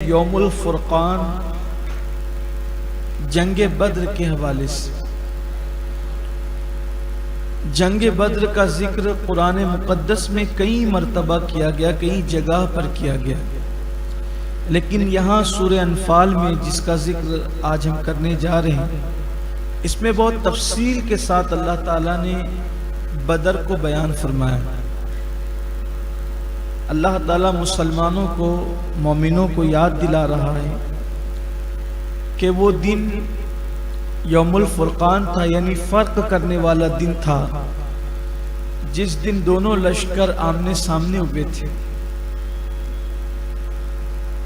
یوم الفرقان جنگ بدر کے حوالے سے۔ جنگ بدر کا ذکر قرآن مقدس میں کئی مرتبہ کیا گیا، کئی جگہ پر کیا گیا، لیکن یہاں سورہ انفال میں جس کا ذکر آج ہم کرنے جا رہے ہیں، اس میں بہت تفصیل کے ساتھ اللہ تعالیٰ نے بدر کو بیان فرمایا۔ اللہ تعالیٰ مسلمانوں کو، مومنوں کو یاد دلا رہا ہے کہ وہ دن یوم الفرقان تھا، یعنی فرق کرنے والا دن تھا، جس دن دونوں لشکر آمنے سامنے ہوئے تھے۔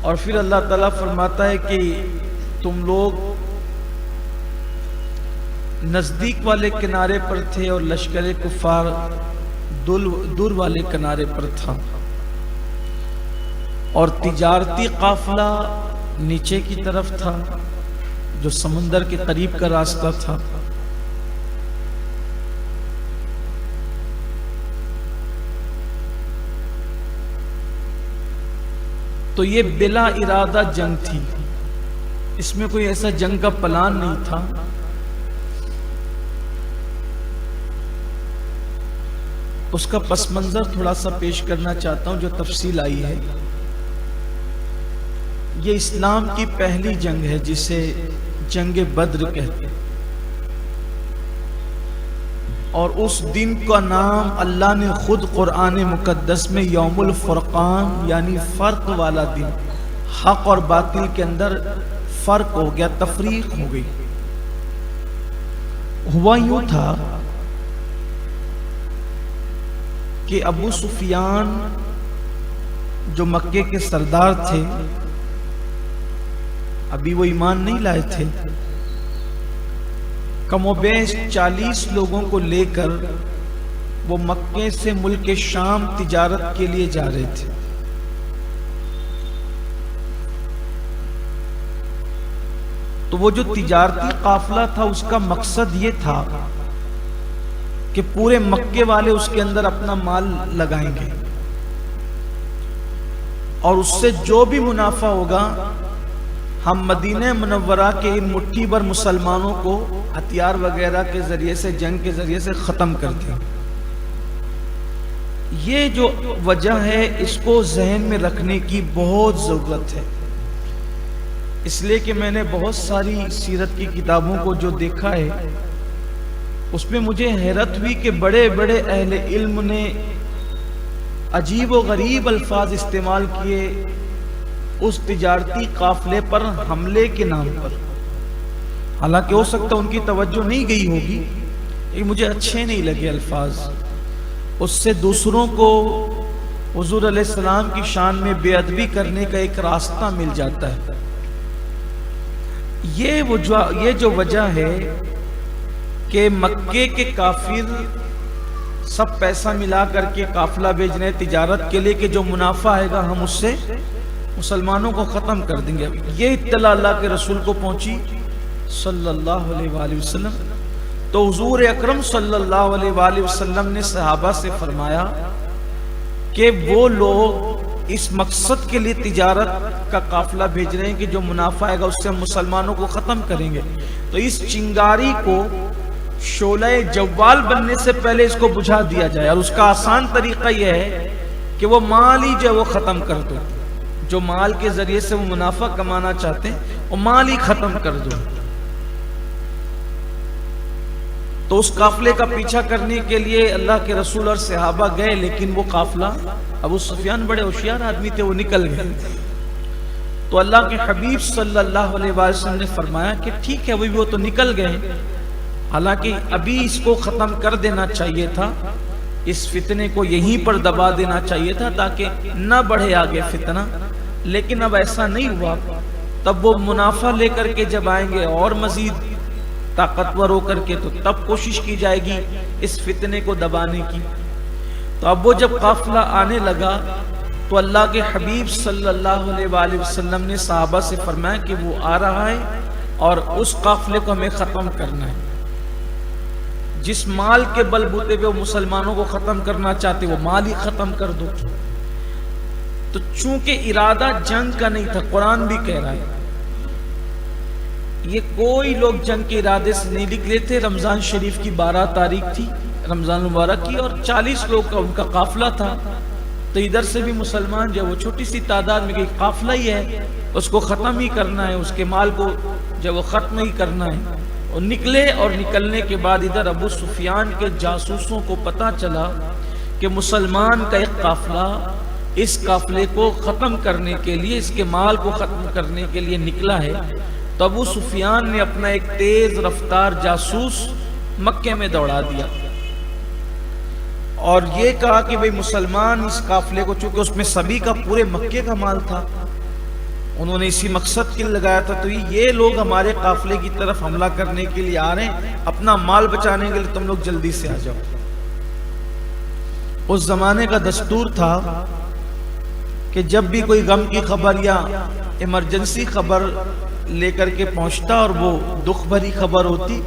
اور پھر اللہ تعالیٰ فرماتا ہے کہ تم لوگ نزدیک والے کنارے پر تھے اور لشکر کفار دور والے کنارے پر تھا، اور تجارتی قافلہ نیچے کی طرف تھا جو سمندر کے قریب کا راستہ تھا۔ تو یہ بلا ارادہ جنگ تھی، اس میں کوئی ایسا جنگ کا پلان نہیں تھا۔ اس کا پس منظر تھوڑا سا پیش کرنا چاہتا ہوں جو تفصیل آئی ہے۔ یہ اسلام کی پہلی جنگ ہے جسے جنگ بدر کہتے ہیں، اور اس دن کا نام اللہ نے خود قرآن مقدس میں یوم الفرقان یعنی فرق والا دن، حق اور باطل کے اندر فرق ہو گیا، تفریق ہو گئی۔ ہوا یوں تھا کہ ابو سفیان جو مکے کے سردار تھے، ابھی وہ ایمان نہیں لائے تھے، کم و بیش 40 لوگوں کو لے کر وہ مکے سے ملک شام تجارت کے لیے جا رہے تھے۔ تو وہ جو تجارتی قافلہ تھا اس کا مقصد یہ تھا کہ پورے مکے والے اس کے اندر اپنا مال لگائیں گے، اور اس سے جو بھی منافع ہوگا ہم مدینہ منورہ کے ان مٹھی بھر مسلمانوں کو ہتھیار وغیرہ کے ذریعے سے، جنگ کے ذریعے سے ختم کر دیں۔ یہ جو وجہ ہے اس کو ذہن میں رکھنے کی بہت ضرورت ہے، اس لیے کہ میں نے بہت ساری سیرت کی کتابوں کو جو دیکھا ہے اس میں مجھے حیرت ہوئی کہ بڑے بڑے اہل علم نے عجیب و غریب الفاظ استعمال کیے اس تجارتی قافلے پر حملے کے نام پر۔ حالانکہ ہو سکتا ان کی توجہ نہیں گئی ہوگی، یہ مجھے اچھے نہیں لگے الفاظ۔ اس سے دوسروں کو حضور علیہ السلام کی شان میں بے ادبی کرنے کا ایک راستہ مل جاتا ہے۔ یہ جو وجہ ہے کہ مکے کے کافر سب پیسہ ملا کر کے قافلہ بھیج رہے تجارت کے لیے کہ جو منافع آئے گا ہم اس سے مسلمانوں کو ختم کر دیں گے، یہ اطلاع اللہ کے رسول کو پہنچی صلی اللہ علیہ وآلہ وسلم۔ تو حضور اکرم صلی اللہ علیہ وآلہ وسلم نے صحابہ سے فرمایا کہ وہ لوگ اس مقصد کے لیے تجارت کا قافلہ بھیج رہے ہیں کہ جو منافع آئے گا اس سے ہم مسلمانوں کو ختم کریں گے، تو اس چنگاری کو شعلہ جوال بننے سے پہلے اس کو بجھا دیا جائے، اور اس کا آسان طریقہ یہ ہے کہ وہ مال ہی جو وہ ختم کر دو، جو مال کے ذریعے سے وہ منافع کمانا چاہتے ہیں وہ مال ہی ختم کر دو۔ تو اس قافلے کا پیچھا کرنے کے لیے اللہ کے رسول اور صحابہ گئے، لیکن وہ قافلہ، ابو سفیان بڑے ہوشیار آدمی تھے، وہ نکل گئے۔ تو اللہ کے حبیب صلی اللہ علیہ وسلم نے فرمایا کہ ٹھیک ہے وہ تو نکل گئے، حالانکہ ابھی اس کو ختم کر دینا چاہیے تھا، اس فتنے کو یہیں پر دبا دینا چاہیے تھا تاکہ نہ بڑھے آگے فتنہ، لیکن اب ایسا نہیں ہوا۔ تب وہ منافع لے کر کے جب آئیں گے اور مزید طاقتور ہو کر کے، تو تب کوشش کی جائے گی اس فتنے کو دبانے کی۔ تو اب وہ جب قافلہ آنے لگا تو اللہ کے حبیب صلی اللہ علیہ وآلہ وسلم نے صحابہ سے فرمایا کہ وہ آ رہا ہے اور اس قافلے کو ہمیں ختم کرنا ہے۔ جس مال کے بل بوتے پہ وہ مسلمانوں کو ختم کرنا چاہتے وہ مال ہی ختم کر دو۔ تو چونکہ ارادہ جنگ کا نہیں تھا، قرآن بھی کہہ رہا ہے یہ کوئی لوگ جنگ کے ارادے سے نہیں نکلے تھے. رمضان شریف کی 12 تاریخ تھی، رمضان مبارک کی، اور 40 لوگ کا ان کا قافلہ تھا. تو ادھر سے بھی مسلمان جو وہ چھوٹی سی تعداد میں کہ قافلہ ہی ہے، اس کو ختم ہی کرنا ہے، اس کے مال کو جو وہ ختم ہی کرنا ہے. اور نکلے، اور نکلنے کے بعد ادھر ابو سفیان کے جاسوسوں کو پتا چلا کہ مسلمان کا ایک قافلہ اس قافلے کو ختم کرنے کے لیے، اس کے مال کو ختم کرنے کے لیے نکلا ہے. تو ابو سفیان نے اپنا ایک تیز رفتار جاسوس مکے میں دوڑا دیا اور یہ کہا کہ بھئی مسلمان اس قافلے کو، چونکہ اس میں سبھی کا، پورے مکے کا مال تھا، انہوں نے اسی مقصد کے لیے لگایا تھا، تو یہ لوگ ہمارے قافلے کی طرف حملہ کرنے کے لیے آ رہے ہیں، اپنا مال بچانے کے لیے تم لوگ جلدی سے آ جاؤ. اس زمانے کا دستور تھا کہ جب بھی کوئی غم کی خبر یا ایمرجنسی خبر لے کر کے پہنچتا اور وہ دکھ بھری خبر ہوتی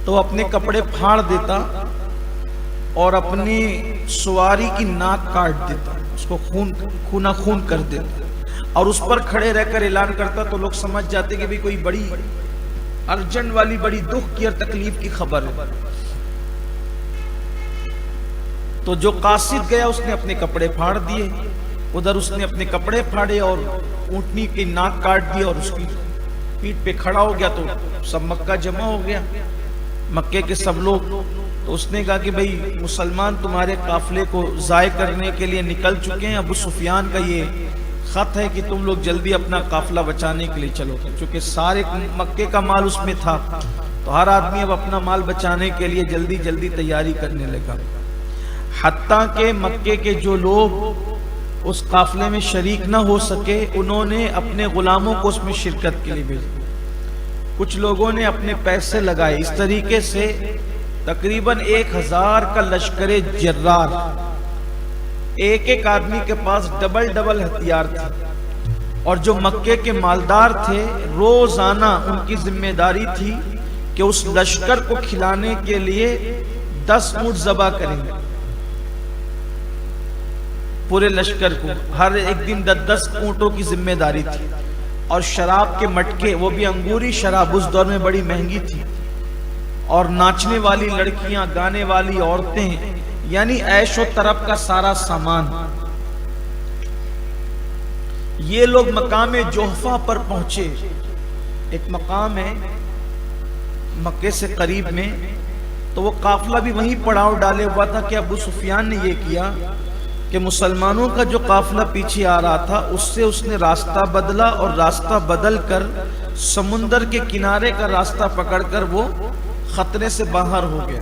تو وہ اپنے کپڑے پھاڑ دیتا اور اپنی سواری کی ناک کاٹ دیتا، اس کو خونا خون کر دیتا، اور اس پر کھڑے رہ کر اعلان کرتا. تو لوگ سمجھ جاتے کہ بھی کوئی بڑی ارجنٹ والی، بڑی دکھ کی اور تکلیف کی خبر ہے. تو جو قاصد گیا اس نے اپنے کپڑے پھاڑ دیے، ادھر اس نے اپنے کپڑے پھاڑے اور اونٹنی کی ناک کاٹ دی اور اس کی پیٹھ پہ کھڑا ہو گیا. تو سب مکہ جمع ہو گیا، مکے کے سب لوگ. تو اس نے کہا کہ بھئی مسلمان تمہارے قافلے کو ضائع کرنے کے لیے نکل چکے ہیں، ابو سفیان کا یہ خط ہے کہ تم لوگ جلدی اپنا قافلہ بچانے کے لیے چلو. چونکہ سارے مکے کا مال اس میں تھا تو ہر آدمی اب اپنا مال بچانے کے لیے جلدی جلدی تیاری کرنے لگا. حتیٰ کہ مکے کے جو لوگ اس قافلے میں شریک نہ ہو سکے انہوں نے اپنے غلاموں کو اس میں شرکت کے لیے بھیجا. کچھ لوگوں نے اپنے پیسے لگائے. اس طریقے سے تقریباً 1000 کا لشکر جرار، ایک ایک آدمی کے پاس ڈبل ڈبل ہتھیار تھے، اور جو مکے کے مالدار تھے روزانہ ان کی ذمہ داری تھی کہ اس لشکر کو کھلانے کے لیے 10 اونٹ ذبح کریں گے. پورے لشکر کو ہر ایک دن 10 اونٹوں کی ذمہ داری تھی. اور شراب کے مٹکے، وہ بھی انگوری شراب، اس دور میں بڑی مہنگی تھی، اور ناچنے والی لڑکیاں، گانے والی عورتیں، یعنی عیش و طرب کا سارا سامان. یہ لوگ مقام جوحفہ پر پہنچے. ایک مقام ہے مکے سے قریب میں، تو وہ قافلہ بھی وہیں پڑاؤ ڈالے ہوا تھا کہ ابو سفیان نے یہ کیا کہ مسلمانوں کا جو قافلہ پیچھے آ رہا تھا اس سے اس نے راستہ بدلا، اور راستہ بدل کر سمندر کے کنارے کا راستہ پکڑ کر وہ خطرے سے باہر ہو گیا.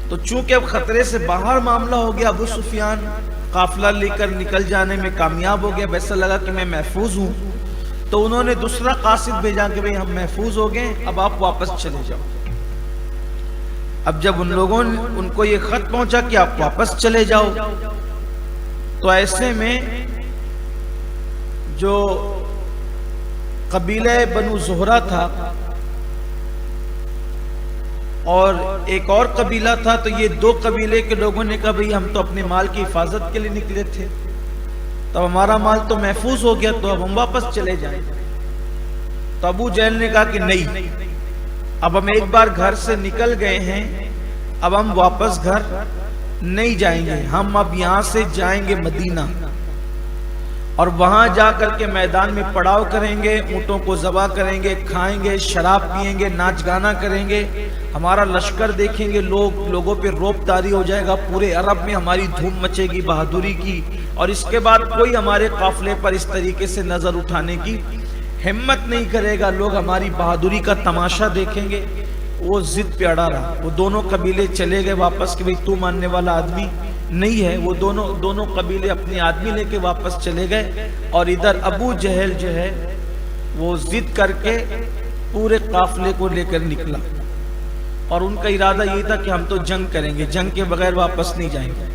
تو چونکہ اب خطرے سے باہر معاملہ ہو گیا، ابو سفیان قافلہ لے کر نکل جانے میں کامیاب ہو گیا. ویسا لگا کہ میں محفوظ ہوں، تو انہوں نے دوسرا قاصد بھیجا کہ بھئی ہم محفوظ ہو گئے، اب آپ واپس چلے جاؤ. اب جب ان لوگوں نے ان کو یہ خط پہنچا کہ آپ واپس چلے جاؤ، تو ایسے میں جو قبیلہ بنو زہرہ تھا اور ایک اور قبیلہ تھا، تو یہ 2 قبیلے کے لوگوں نے کہا بھئی ہم تو اپنے مال کی حفاظت کے لیے نکلے تھے، تو ہمارا مال تو محفوظ ہو گیا، تو اب ہم واپس چلے جائیں. تو ابو جہل نے کہا کہ نہیں، اب ہم ایک بار گھر سے نکل گئے ہیں، اب ہم واپس گھر نہیں جائیں گے، ہم اب یہاں سے جائیں گے مدینہ، اور وہاں جا کر کے میدان میں پڑاؤ کریں گے، اونٹوں کو ذبح کریں گے، کھائیں گے، شراب پئیں گے، ناچ گانا کریں گے، ہمارا لشکر دیکھیں گے، لوگوں پہ روب طاری ہو جائے گا، پورے عرب میں ہماری دھوم مچے گی بہادری کی، اور اس کے بعد کوئی ہمارے قافلے پر اس طریقے سے نظر اٹھانے کی ہمت نہیں کرے گا، لوگ ہماری بہادری کا تماشا دیکھیں گے. وہ ضد پہ اڑا رہا. وہ دونوں قبیلے چلے گئے واپس کہ بھئی تو ماننے والا آدمی نہیں ہے. وہ دونوں قبیلے اپنے آدمی لے کے واپس چلے گئے، اور ادھر ابو جہل جو ہے وہ ضد کر کے پورے قافلے کو لے کر نکلا، اور ان کا ارادہ یہ تھا کہ ہم تو جنگ کریں گے، جنگ کے بغیر واپس نہیں جائیں گے.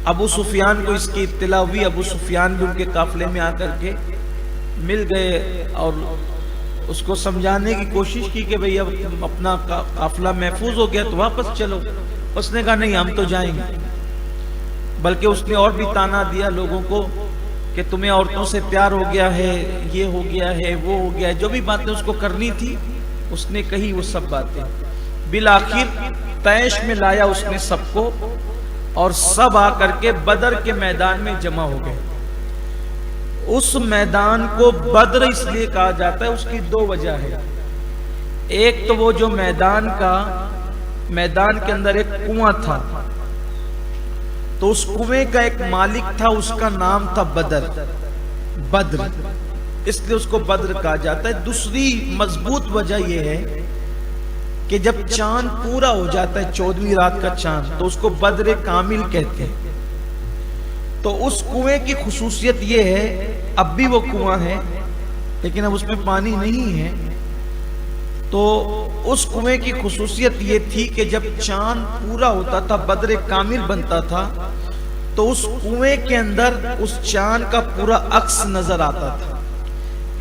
ابو سفیان کو اس کی اطلاع ہوئی. ابو سفیان بھی ان کے قافلے میں آ کر کے مل گئے اور اس کو سمجھانے کی کوشش کی کہ بھئی اب اپنا قافلہ محفوظ ہو گیا تو واپس چلو. اس نے کہا نہیں، ہم تو جائیں گے. بلکہ اس نے اور بھی تانا دیا لوگوں کو کہ تمہیں عورتوں سے پیار ہو گیا ہے، یہ ہو گیا ہے، وہ ہو گیا ہے، جو بھی باتیں اس کو کرنی تھی اس نے کہی وہ سب باتیں۔ بالآخر طیش میں لایا اس نے سب کو، اور سب آ کر کے بدر کے میدان میں جمع ہو گئے۔ اس میدان کو بدر اس لیے کہا جاتا ہے، اس کی دو وجہ ہے۔ ایک تو وہ جو میدان کے اندر ایک کنواں تھا، تو اس کنویں کا ایک مالک تھا، اس کا نام تھا بدر، اس لیے اس کو بدر کہا جاتا ہے۔ دوسری مضبوط وجہ یہ ہے کہ جب چاند پورا ہو جاتا ہے 14ویں رات کا چاند، تو اس کو بدر کامل کہتے ہیں۔ تو اس کنویں کی خصوصیت یہ ہے، اب بھی وہ کنواں ہے لیکن اب اس میں پانی نہیں ہے، تو اس کنویں کی خصوصیت یہ تھی کہ جب چاند پورا ہوتا تھا، بدر کامل بنتا تھا، تو اس کنویں کے اندر اس چاند کا پورا عکس نظر آتا تھا،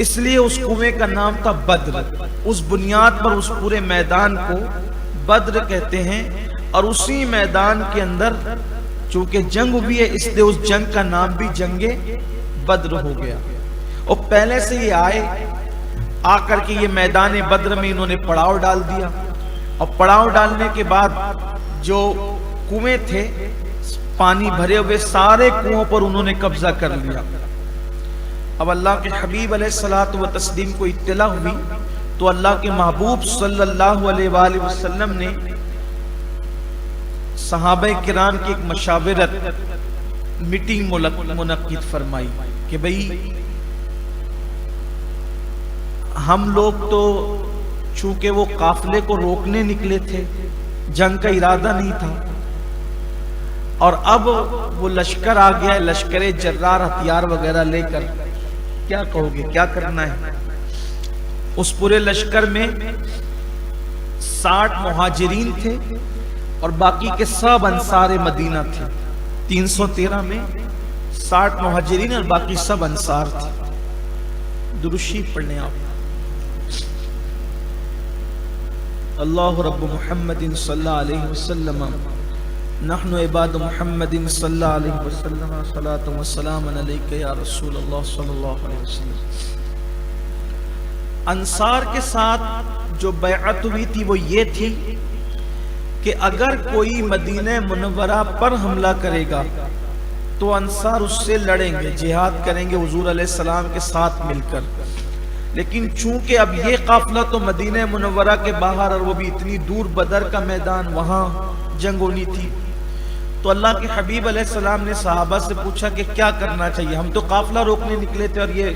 اس لیے اس کنویں کا نام تھا بدر۔ اس بنیاد پر اس پورے میدان کو بدر کہتے ہیں، اور اسی میدان کے اندر چونکہ جنگ ہوئی ہے اس لیے اس جنگ کا نام بھی جنگ بدر ہو گیا۔ اور پہلے سے یہ آ کر کے یہ میدان بدر میں انہوں نے پڑاؤ ڈال دیا، اور پڑاؤ ڈالنے کے بعد جو کنویں تھے پانی بھرے ہوئے، سارے کنووں پر انہوں نے قبضہ کر لیا۔ اب اللہ کے حبیب علیہ الصلوۃ والتسلیم کو اطلاع ہوئی، تو اللہ کے محبوب صلی اللہ علیہ وآلہ وسلم نے صحابہ کرام کی ایک مشاورت میٹنگ منعقد فرمائی کہ بھئی ہم لوگ تو چونکہ وہ قافلے کو روکنے نکلے تھے، جنگ کا ارادہ نہیں تھا، اور اب وہ لشکر آ گیا ہے، لشکر جرار ہتھیار وغیرہ لے کر، کیا کہو گے، کیا کرنا ہے؟ اس پورے لشکر میں 60 مہاجرین تھے اور باقی کے سب انصار مدینہ تھے۔ 313 میں 60 مہاجرین اور باقی سب انصار تھے۔ درشی پڑھنے آپ، اللہ رب محمد صلی اللہ علیہ وسلم، نحن عباد محمد صلی اللہ علیہ وسلم، صلاۃ و سلام علیک یا رسول اللہ صلی اللہ علیہ وسلم۔ انصار کے ساتھ جو بیعت ہوئی تھی وہ یہ تھی کہ اگر کوئی مدینہ منورہ پر حملہ کرے گا تو انصار اس سے لڑیں گے، جہاد کریں گے حضور علیہ السلام کے ساتھ مل کر۔ لیکن چونکہ اب یہ قافلہ تو مدینہ منورہ کے باہر، اور وہ بھی اتنی دور، بدر کا میدان، وہاں جنگ ہونی تھی، تو اللہ کے حبیب علیہ السلام نے صحابہ سے پوچھا کہ کیا کرنا چاہیے، ہم تو قافلہ روکنے نکلے تھے اور یہ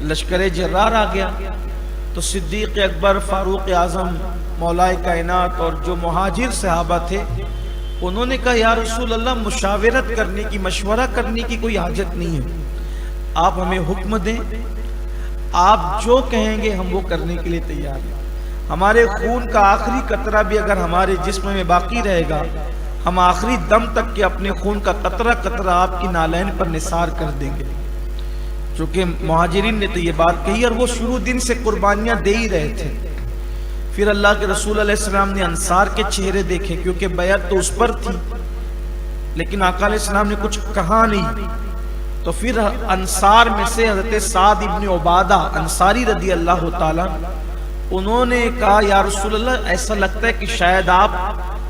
لشکر جرار آ گیا۔ تو صدیق اکبر، فاروق اعظم، مولائے کائنات اور جو مہاجر صحابہ تھے، انہوں نے کہا یا رسول اللہ مشاورت کرنے کی، مشورہ کرنے کی کوئی حاجت نہیں ہے، آپ ہمیں حکم دیں، آپ جو کہیں گے ہم وہ کرنے کے لیے تیار ہیں۔ ہمارے خون کا آخری قطرہ بھی اگر ہمارے جسم میں باقی رہے گا، ہم آخری دم تک کے اپنے خون کا قطرہ قطرہ آپ کی نالین پر نثار کر دیں گے۔ چونکہ مہاجرین نے تو یہ بات کہی، اور وہ شروع دن سے قربانیاں دے ہی رہے تھے۔ پھر اللہ کے رسول علیہ السلام نے انصار کے چہرے دیکھے، کیونکہ بیعت تو اس پر تھی، لیکن آقا علیہ السلام نے کچھ کہا نہیں۔ تو پھر انصار میں سے حضرت سعد ابن عبادہ انصاری رضی اللہ تعالیٰ، انہوں نے کہا یا رسول اللہ ایسا لگتا ہے کہ شاید آپ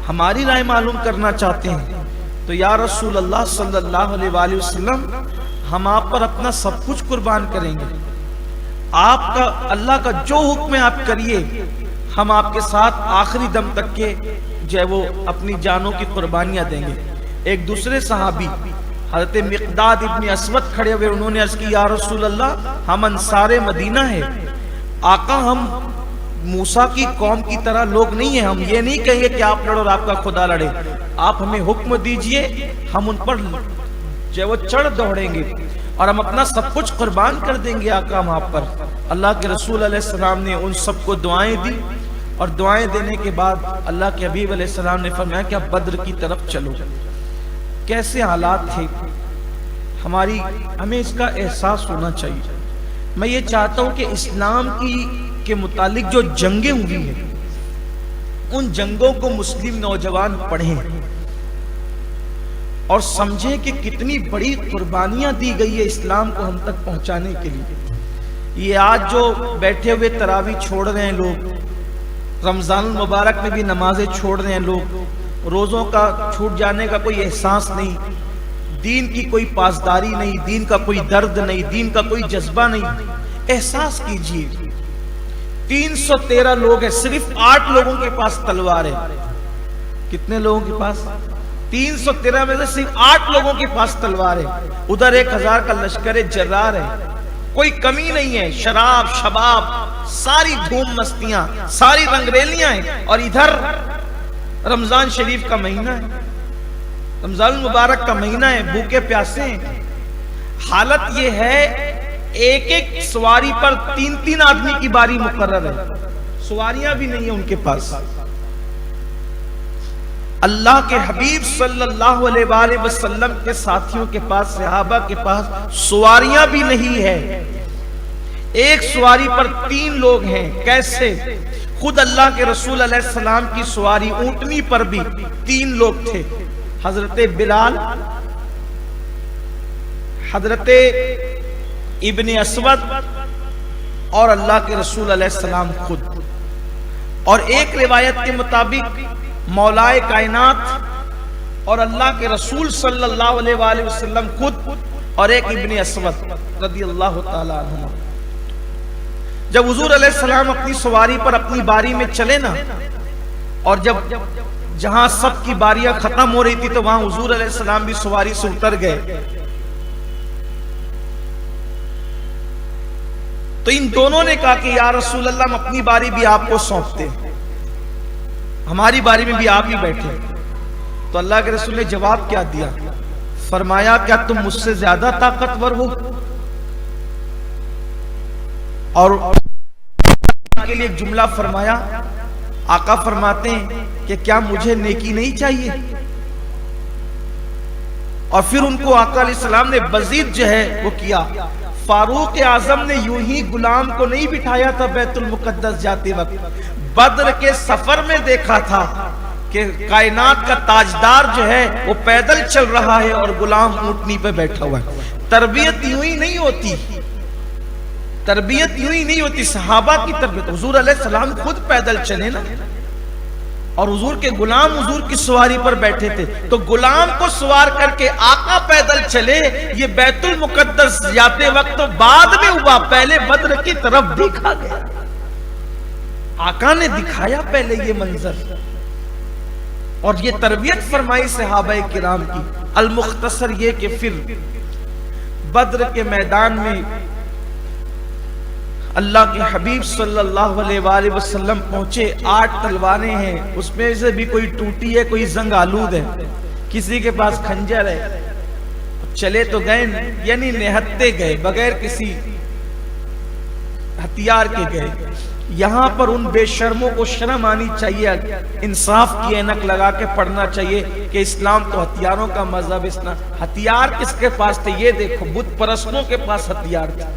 ہماری رائے معلوم کرنا چاہتے ہیں، تو یا رسول اللہ صلی اللہ علیہ وآلہ وسلم ہم آپ پر اپنا سب کچھ قربان کریں گے، آپ کا اللہ کا جو حکم ہے آپ کریے، ہم آپ کے ساتھ آخری دم تک کے جو ہے وہ اپنی جانوں کی قربانیاں دیں گے۔ ایک دوسرے صحابی حضرت مقداد ابن اسود کھڑے ہوئے، انہوں نے عرض کی یا رسول اللہ ہم انصار مدینہ ہیں، آقا ہم موسیٰ کی قوم کی طرح لوگ نہیں ہیں، ہم یہ نہیں کہیں گے کہ آپ لڑو اور آپ کا خدا لڑے، آپ ہمیں حکم دیجئے، ہم ان پر جو وہ چڑھ دوڑیں گے اور ہم اپنا سب کچھ قربان کر دیں گے آقا ہم آپ پر۔ اللہ کے رسول علیہ السلام نے ان سب کو دعائیں دی، اور دعائیں دینے کے بعد اللہ کے حبیب علیہ السلام نے فرمایا کہ آپ بدر کی طرف چلو۔ کیسے حالات تھے ہمیں اس کا احساس ہونا چاہیے۔ میں یہ چاہتا ہوں کہ اسلام کے متعلق جو جنگیں ہوئی ہیں، ان جنگوں کو مسلم نوجوان پڑھیں، اور سمجھیں کہ کتنی بڑی قربانیاں دی گئی ہے اسلام کو ہم تک پہنچانے کے لیے۔ یہ آج جو بیٹھے ہوئے تراویح چھوڑ رہے ہیں لوگ، رمضان المبارک میں بھی نمازیں چھوڑ رہے ہیں لوگ، روزوں کا چھوٹ جانے کا کوئی احساس نہیں، دین کی کوئی پاسداری نہیں، دین کا کوئی درد نہیں، دین کا کوئی جذبہ نہیں۔ احساس کیجئے 313 لوگ ہیں، صرف 8 لوگوں کے پاس تلوار ہے۔ کتنے لوگوں کے پاس؟ 313 میں سے صرف 8 لوگوں کے پاس تلوار ہے۔ ادھر 1000 کا لشکر جرار ہے، کوئی کمی نہیں ہے، شراب شباب ساری دھوم مستیاں ساری رنگریلیاں ہیں، اور ادھر رمضان شریف کا مہینہ ہے، رمضان المبارک کا مہینہ ہے، بھوکے پیاسے ہیں۔ حالت یہ ہے ایک ایک سواری پر 3 آدمی کی باری مقرر ہے، سواریاں بھی نہیں ہیں ان کے پاس۔ اللہ کے حبیب صلی اللہ علیہ وآلہ وسلم کے ساتھیوں کے پاس، صحابہ کے پاس سواریاں بھی نہیں ہے، ایک سواری پر 3 لوگ ہیں۔ کیسے؟ خود اللہ کے رسول علیہ السلام کی سواری اونٹنی پر بھی 3 لوگ تھے، حضرت بلال، حضرت ابن اسود اور اللہ کے رسول علیہ السلام خود۔ اور ایک روایت کے مطابق مولائے کائنات اور اللہ کے رسول صلی اللہ علیہ وآلہ وسلم خود، اور ایک ابن اسود رضی اللہ تعالیٰ عنہ۔ جب حضور علیہ السلام اپنی سواری پر اپنی باری میں چلے نا، اور جب جہاں سب کی باریاں ختم ہو رہی تھی تو وہاں حضور علیہ السلام بھی سواری سے اتر گئے، تو ان دونوں نے کہا کہ یا رسول اللہ ہم اپنی باری بھی آپ کو سونپتے، ہماری باری میں بھی آپ ہی بیٹھے۔ تو اللہ کے رسول نے جواب کیا دیا؟ فرمایا کیا تم مجھ سے زیادہ طاقتور ہو؟ اور کے لیے ایک جملہ فرمایا، آقا فرماتے ہیں کہ کیا مجھے نیکی نہیں چاہیے؟ اور پھر ان کو آقا علیہ السلام نے مزید جو ہے وہ کیا۔ فاروق اعظم نے یوں ہی غلام کو نہیں بٹھایا تھا بیت المقدس جاتے وقت، بدر کے سفر میں دیکھا تھا کہ کائنات کا تاجدار جو ہے وہ پیدل چل رہا ہے اور غلام اونٹنی پہ بیٹھا ہوا ہے۔ تربیت یوں ہی نہیں ہوتی، تربیت یوں ہی نہیں ہوتی، صحابہ کی تربیت۔ حضور علیہ السلام خود پیدل چلے نا، اور حضور کے غلام حضور کی سواری پر بیٹھے تھے، تو غلام کو سوار کر کے آقا پیدل چلے۔ یہ بیت المقدس جاتے وقت تو بعد میں ہوا، پہلے بدر کی طرف دیکھا گیا، آقا نے دکھایا پہلے یہ منظر، اور یہ تربیت فرمائی صحابہ کرام کی۔ المختصر یہ کہ پھر بدر کے میدان میں اللہ کے حبیب صلی اللہ علیہ وآلہ وسلم پہنچے، 8 تلواریں ہیں، اس میں سے بھی کوئی ٹوٹی ہے، کوئی زنگ آلود ہے، کسی کے پاس خنجر ہے۔ چلے تو گئے، یعنی نہتے گئے، بغیر کسی ہتھیار کے گئے۔ یہاں پر ان بے شرموں کو شرم آنی چاہیے، انصاف کی اینک لگا کے پڑھنا چاہیے کہ اسلام تو ہتھیاروں کا مذہب، اسلام ہتھیار کس کے پاس تھے؟ یہ دیکھو، بت پرستوں کے پاس ہتھیار تھے،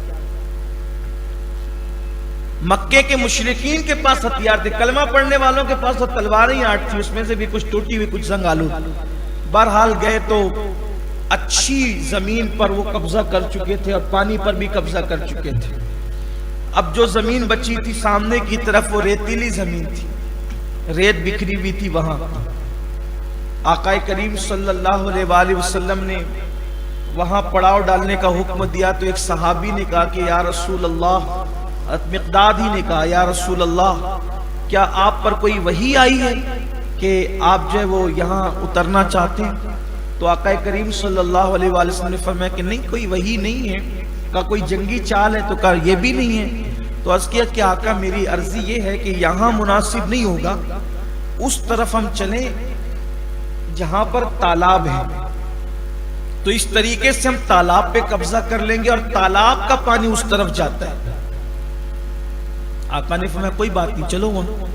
مکے کے مشرکین کے پاس ہتھیار تھے، کلمہ پڑھنے والوں کے پاس تو تلواریں 8 تھی، اس میں سے بھی کچھ ٹوٹی ہوئی، کچھ زنگ آلود۔ بہرحال گئے تو اچھی زمین پر وہ قبضہ کر چکے تھے، اور پانی پر بھی قبضہ کر چکے تھے۔ اب جو زمین بچی تھی سامنے کی طرف وہ ریتیلی زمین تھی، ریت بکھری ہوئی تھی وہاں۔ آقا کریم صلی اللہ علیہ وآلہ وسلم نے وہاں پڑاؤ ڈالنے کا حکم دیا، تو ایک صحابی نے کہا کہ یا رسول اللہ، مقداد ہی نے کہا یا رسول اللہ کیا آپ پر کوئی وحی آئی ہے کہ آپ جو ہے وہ یہاں اترنا چاہتے ہیں؟ تو آقا کریم صلی اللہ علیہ وآلہ وسلم نے فرمایا کہ نہیں، کوئی وحی نہیں ہے۔ کہا کوئی جنگی چال ہے؟ تو کہا یہ بھی نہیں ہے۔ تو عرض کیا کہ آقا میری عرضی یہ ہے کہ یہاں مناسب نہیں ہوگا، اس طرف ہم چلیں جہاں پر تالاب ہے، تو اس طریقے سے ہم تالاب پہ قبضہ کر لیں گے، اور تالاب کا پانی اس طرف جاتا ہے۔ آقا نے فرمایا کوئی بات نہیں، چلو وہاں۔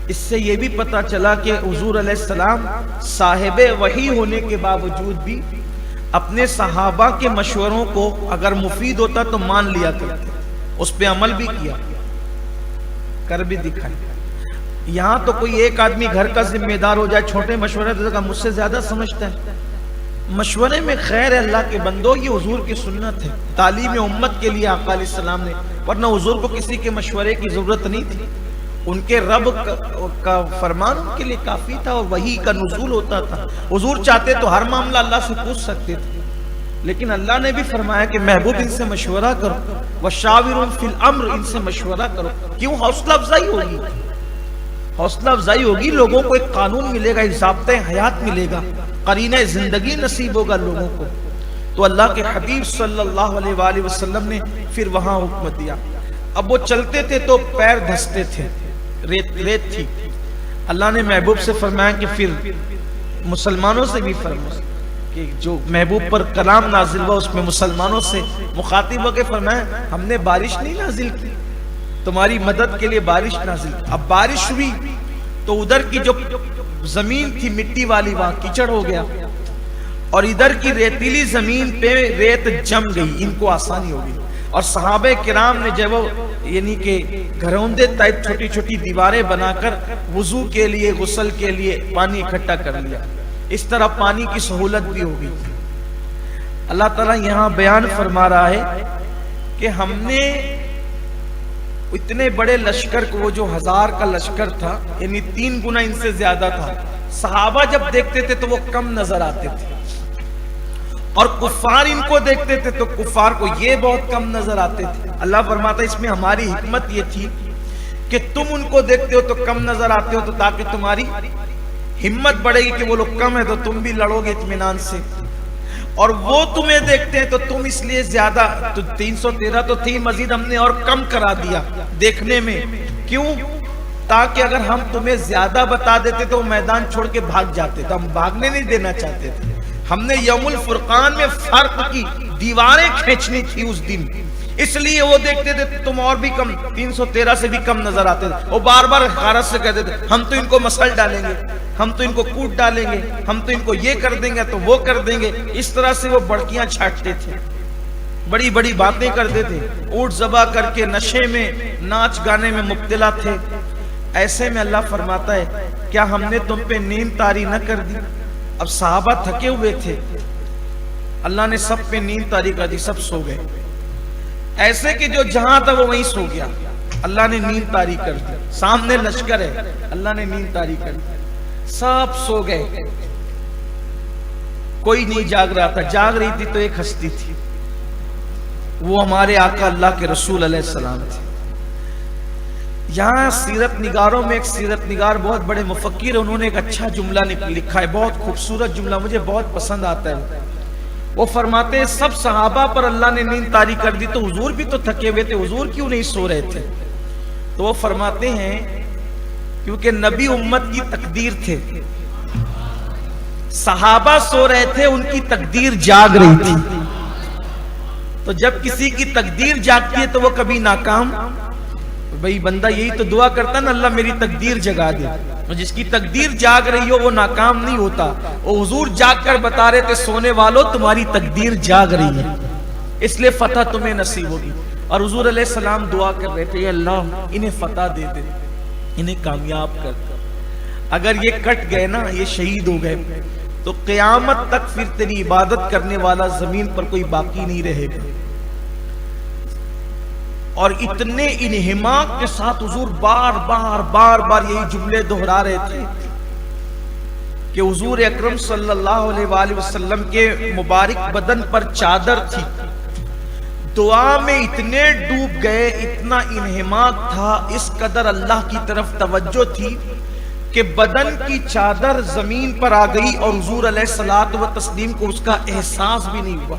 اس سے یہ بھی پتا چلا کہ حضور علیہ السلام صاحب وحی ہونے کے باوجود بھی اپنے صحابہ کے مشوروں کو اگر مفید ہوتا تو مان لیا کرتے، اس پہ عمل بھی کیا، کر بھی دکھائے۔ یہاں تو کوئی ایک آدمی گھر کا ذمہ دار ہو جائے، چھوٹے مشورے تو مجھ سے زیادہ سمجھتا ہے، مشورے میں خیر ہے اللہ کے بندو، یہ حضور کی سنت ہے، تعلیم امت کے لیے آقا علیہ السلام نے، ورنہ حضور کو کسی کے مشورے کی ضرورت نہیں تھی، ان کے رب کا فرمان ان کے لیے کافی تھا اور وحی کا نزول ہوتا تھا۔ حضور چاہتے تو ہر معاملہ اللہ سے پوچھ سکتے تھے، لیکن اللہ نے بھی فرمایا کہ محبوب ان سے مشورہ کرو، وشاورہم فی الامر، ان سے مشورہ کرو۔ کیوں؟ حوصلہ افزائی ہوگی، حوصلہ افزائی ہوگی، لوگوں کو ایک قانون ملے گا، ایک ضابطۂ حیات ملے گا، قرینہ زندگی نصیب ہوگا لوگوں کو۔ تو اللہ کے حبیب صلی اللہ علیہ وآلہ وسلم نے پھر وہاں حکم دیا۔ اب وہ چلتے تھے تو پیر دھستے تھے، ریت تھی۔ اللہ نے محبوب سے فرمایا کہ پھر مسلمانوں سے بھی فرمایا کہ جو محبوب پر کلام نازل ہوا اس میں مسلمانوں سے مخاطب ہو کے فرمایا ہم نے بارش نہیں نازل کی، تمہاری مدد کے لیے بارش نازل کی۔ اب بارش ہوئی تو ادھر کی جو زمین تھی مٹی والی وہاں کیچڑ ہو گیا، اور ادھر کی ریتیلی زمین پہ ریت جم گئی، ان کو آسانی ہو گئی۔ اور صحابہ کرام نے جب وہ یعنی کہ گھروندے ٹائپ چھوٹی چھوٹی دیواریں بنا کر وضو کے لیے غسل کے لیے پانی اکٹھا کر لیا، اس طرح پانی کی سہولت بھی ہو گئی۔ اللہ تعالیٰ یہاں بیان فرما رہا ہے کہ ہم نے اتنے بڑے لشکر کو، وہ جو 1000 کا لشکر تھا یعنی 3 گنا ان سے زیادہ تھا، صحابہ جب دیکھتے تھے تو وہ کم نظر آتے تھے، اور کفار ان کو دیکھتے تھے تو کفار کو یہ بہت کم نظر آتے تھے۔ اللہ فرماتا ہے اس میں ہماری حکمت یہ تھی کہ تم ان کو دیکھتے ہو تو کم نظر آتے ہو، تو تاکہ تمہاری ہمت بڑھے گی کہ وہ لوگ کم ہے تو تم بھی لڑو گے اطمینان سے، اور وہ تمہیں دیکھتے ہیں تو تم اس لیے زیادہ، تو 313 تو تھی، مزید ہم نے اور کم کرا دیا دیکھنے میں۔ کیوں؟ تاکہ اگر ہم تمہیں زیادہ بتا دیتے تو وہ میدان چھوڑ کے بھاگ جاتے، تو ہم بھاگنے نہیں دینا چاہتے تھے۔ ہم نے یوم الفرقان میں فرق کی دیواریں کھینچنی تھی اس دن، اس لیے وہ دیکھتے تھے تم اور بھی کم، 313 سے بھی کم نظر آتے تھے۔ وہ بار بار حقارت سے کہتے تھے ہم تو ان کو مسل ڈالیں گے، ہم تو ان کو کوٹ ڈالیں گے، ہم تو ان کو یہ کر دیں گے تو وہ کر دیں گے۔ اس طرح سے وہ بڑکیاں چھاٹتے تھے، بڑی بڑی باتیں کرتے تھے، اونٹ ذبح کر کے نشے میں ناچ گانے میں مبتلا تھے۔ ایسے میں اللہ فرماتا ہے کیا ہم نے تم پہ نیند طاری نہ کر دی؟ اب صحابہ تھکے ہوئے تھے، اللہ نے سب پہ نیند طاری کر دی، سب سو گئے، ایسے کہ جو جہاں تھا وہ وہیں سو گیا، اللہ نے نیند طاری کر دی۔ سامنے لشکر ہے، اللہ نے نیند طاری کر دی، سب سو گئے، کوئی نہیں جاگ رہا تھا۔ جاگ رہی تھی تو ایک ہستی تھی، وہ ہمارے آقا اللہ کے رسول علیہ السلام تھے۔ یہاں سیرت نگاروں میں ایک سیرت نگار بہت بڑے مفکر، انہوں نے ایک اچھا جملہ لکھا ہے، بہت خوبصورت جملہ، مجھے بہت پسند آتا ہے۔ وہ فرماتے ہیں سب صحابہ پر اللہ نے نیند طاری کر دی تو حضور بھی تو تھکے ہوئے تھے، حضور کیوں نہیں سو رہے تھے؟ تو وہ فرماتے ہیں کیونکہ نبی امت کی تقدیر تھے، صحابہ سو رہے تھے، ان کی تقدیر جاگ رہی تھی۔ تو جب کسی کی تقدیر جاگتی ہے تو وہ کبھی ناکام، بھئی بندہ یہی تو دعا کرتا نا اللہ میری تقدیر جگا دے، جس کی تقدیر جاگ رہی ہو وہ ناکام نہیں ہوتا۔ وہ حضور جاگ کر بتا رہے تھے سونے والوں تمہاری تقدیر جاگ رہی ہے، اس لیے فتح تمہیں نصیب ہوگی۔ اور حضور علیہ السلام دعا کر رہے تھے اللہ انہیں فتح دے دے، انہیں کامیاب کر دے۔ اگر یہ کٹ گئے نا، یہ شہید ہو گئے تو قیامت تک پھر تیری عبادت کرنے والا زمین پر کوئی باقی نہیں رہے گا۔ اور اتنے انہماک کے ساتھ حضور بار بار یہی جملے دہرا رہے تھے کہ حضور اکرم صلی اللہ علیہ وآلہ وسلم کے مبارک بدن پر چادر تھی، دعا میں اتنے ڈوب گئے، اتنا انہماک تھا، اس قدر اللہ کی طرف توجہ تھی کہ بدن کی چادر زمین پر آ گئی اور حضور علیہ الصلوۃ والتسلیم کو اس کا احساس بھی نہیں ہوا۔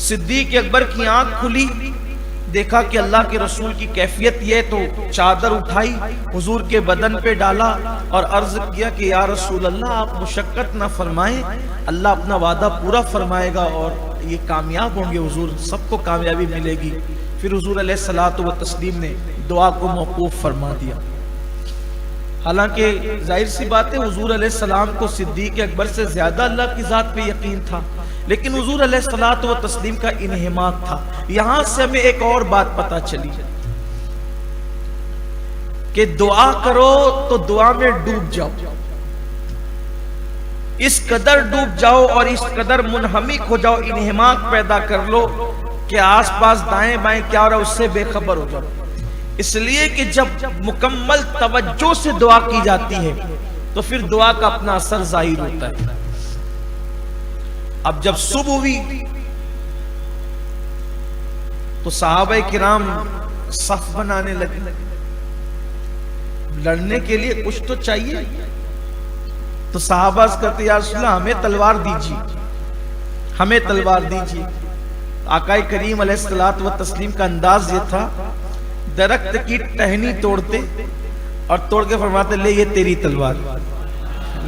صدیق اکبر کی آنکھ کھلی، دیکھا کہ اللہ کے رسول کی کیفیت یہ، تو چادر اٹھائی حضور کے بدن پہ ڈالا اور عرض کیا کہ یا رسول اللہ آپ مشقت نہ فرمائیں، اللہ اپنا وعدہ پورا فرمائے گا اور یہ کامیاب ہوں گے، حضور سب کو کامیابی ملے گی۔ پھر حضور علیہ الصلوۃ والتسلیم نے دعا کو موقوف فرما دیا۔ حالانکہ ظاہر سی بات ہے حضور علیہ السلام کو صدیق اکبر سے زیادہ اللہ کی ذات پہ یقین تھا، لیکن حضور علیہ الصلوۃ والتسلیم کا انہماک تھا۔ یہاں سے ہمیں ایک اور بات پتہ چلی کہ دعا کرو تو دعا میں ڈوب جاؤ، اس قدر ڈوب جاؤ اور اس قدر منہمک ہو جاؤ، انہماک پیدا کر لو کہ آس پاس دائیں بائیں کیا ہو رہا ہے اس سے بے خبر ہو جاؤ۔ اس لیے کہ جب مکمل توجہ سے دعا کی جاتی ہے تو پھر دعا کا اپنا اثر ظاہر ہوتا ہے۔ اب جب صبح ہوئی تو صحابہ کرام صف بنانے لگے، لڑنے کے لیے کچھ تو چاہیے، تو صحابہ کہتے یا رسول اللہ ہمیں تلوار دیجیے، ہمیں تلوار دیجیے۔ آقا کریم علیہ الصلوۃ والتسلیم کا انداز یہ تھا، درخت کی ٹہنی توڑتے اور توڑ کے فرماتے لے یہ تیری تلوار،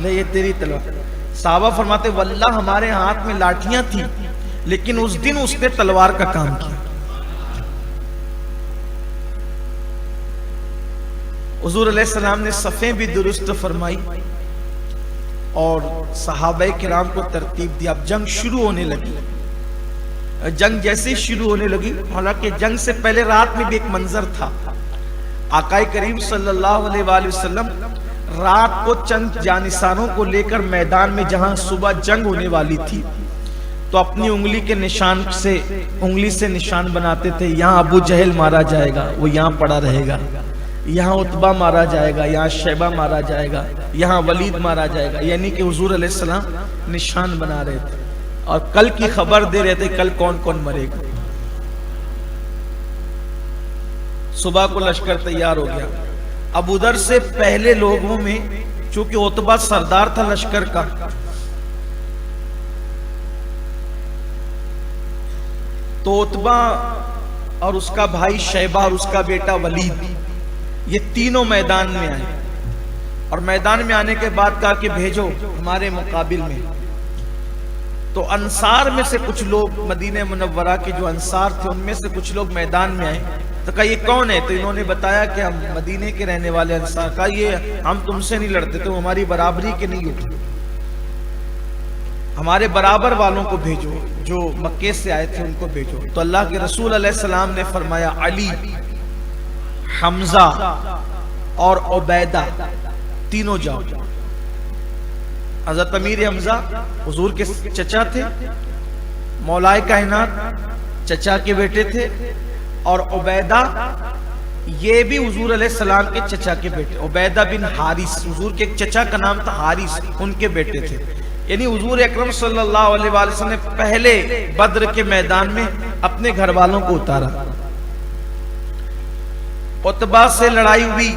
لے یہ تیری تلوار۔ صحابہ فرماتے واللہ ہمارے ہاتھ میں لاٹھیاں تھیں لیکن اس دن اس نے تلوار کا کام کیا۔ حضور علیہ السلام نے صفیں بھی درست فرمائی اور صحابہ کرام کو ترتیب دیا۔ اب جنگ شروع ہونے لگی، جنگ جیسے شروع ہونے لگی، حالانکہ جنگ سے پہلے رات میں بھی ایک منظر تھا۔ آقا کریم صلی اللہ علیہ وآلہ وسلم رات کو چند جانثاروں کو لے کر میدان میں جہاں صبح جنگ ہونے والی تھی تو اپنی انگلی کے نشان سے انگلی سے نشان بناتے تھے، یہاں ابو جہل مارا جائے گا وہ یہاں پڑا رہے گا، یہاں عتبہ مارا جائے گا، یہاں شیبہ مارا جائے گا، یہاں ولید مارا جائے گا، یعنی کہ حضور علیہ السلام نشان بنا رہے تھے اور کل کی خبر دے رہے تھے کل کون کون مرے گا۔ صبح کو لشکر تیار ہو گیا۔ اب ادھر سے پہلے لوگوں میں چونکہ عتبہ سردار تھا لشکر کا، تو عتبہ اور اس کا بھائی شیبہ اور اس کا بیٹا ولید یہ تینوں میدان میں آئے، اور میدان میں آنے کے بعد کہا کہ بھیجو ہمارے مقابل میں۔ تو انصار میں سے کچھ لوگ، مدینہ منورہ کے جو انصار تھے ان میں سے کچھ لوگ میدان میں آئے، تو کہا یہ کون ہے؟ تو انہوں نے بتایا کہ ہم مدینے کے رہنے والے انصار۔ کہا یہ ہم تم سے نہیں لڑتے، تم ہماری برابری کے نہیں ہو، ہمارے برابر والوں کو بھیجو، جو مکے سے آئے تھے ان کو بھیجو۔ تو اللہ کے رسول علیہ السلام نے فرمایا علی، حمزہ اور عبیدہ تینوں جاؤ۔ حضرت امیر حمزہ حضور کے چچا تھے، مولائے کائنات چچا کے بیٹے تھے، اور عبیدہ یہ بھی حضور علیہ السلام کے چچا کے بیٹے، عبیدہ بن حارث، حضور کے ایک چچا کا نام تھا حارث، ان کے بیٹے تھے۔ یعنی حضور اکرم صلی اللہ علیہ وآلہ وسلم نے پہلے بدر کے میدان میں اپنے گھر والوں کو اتارا۔ عتبہ سے لڑائی ہوئی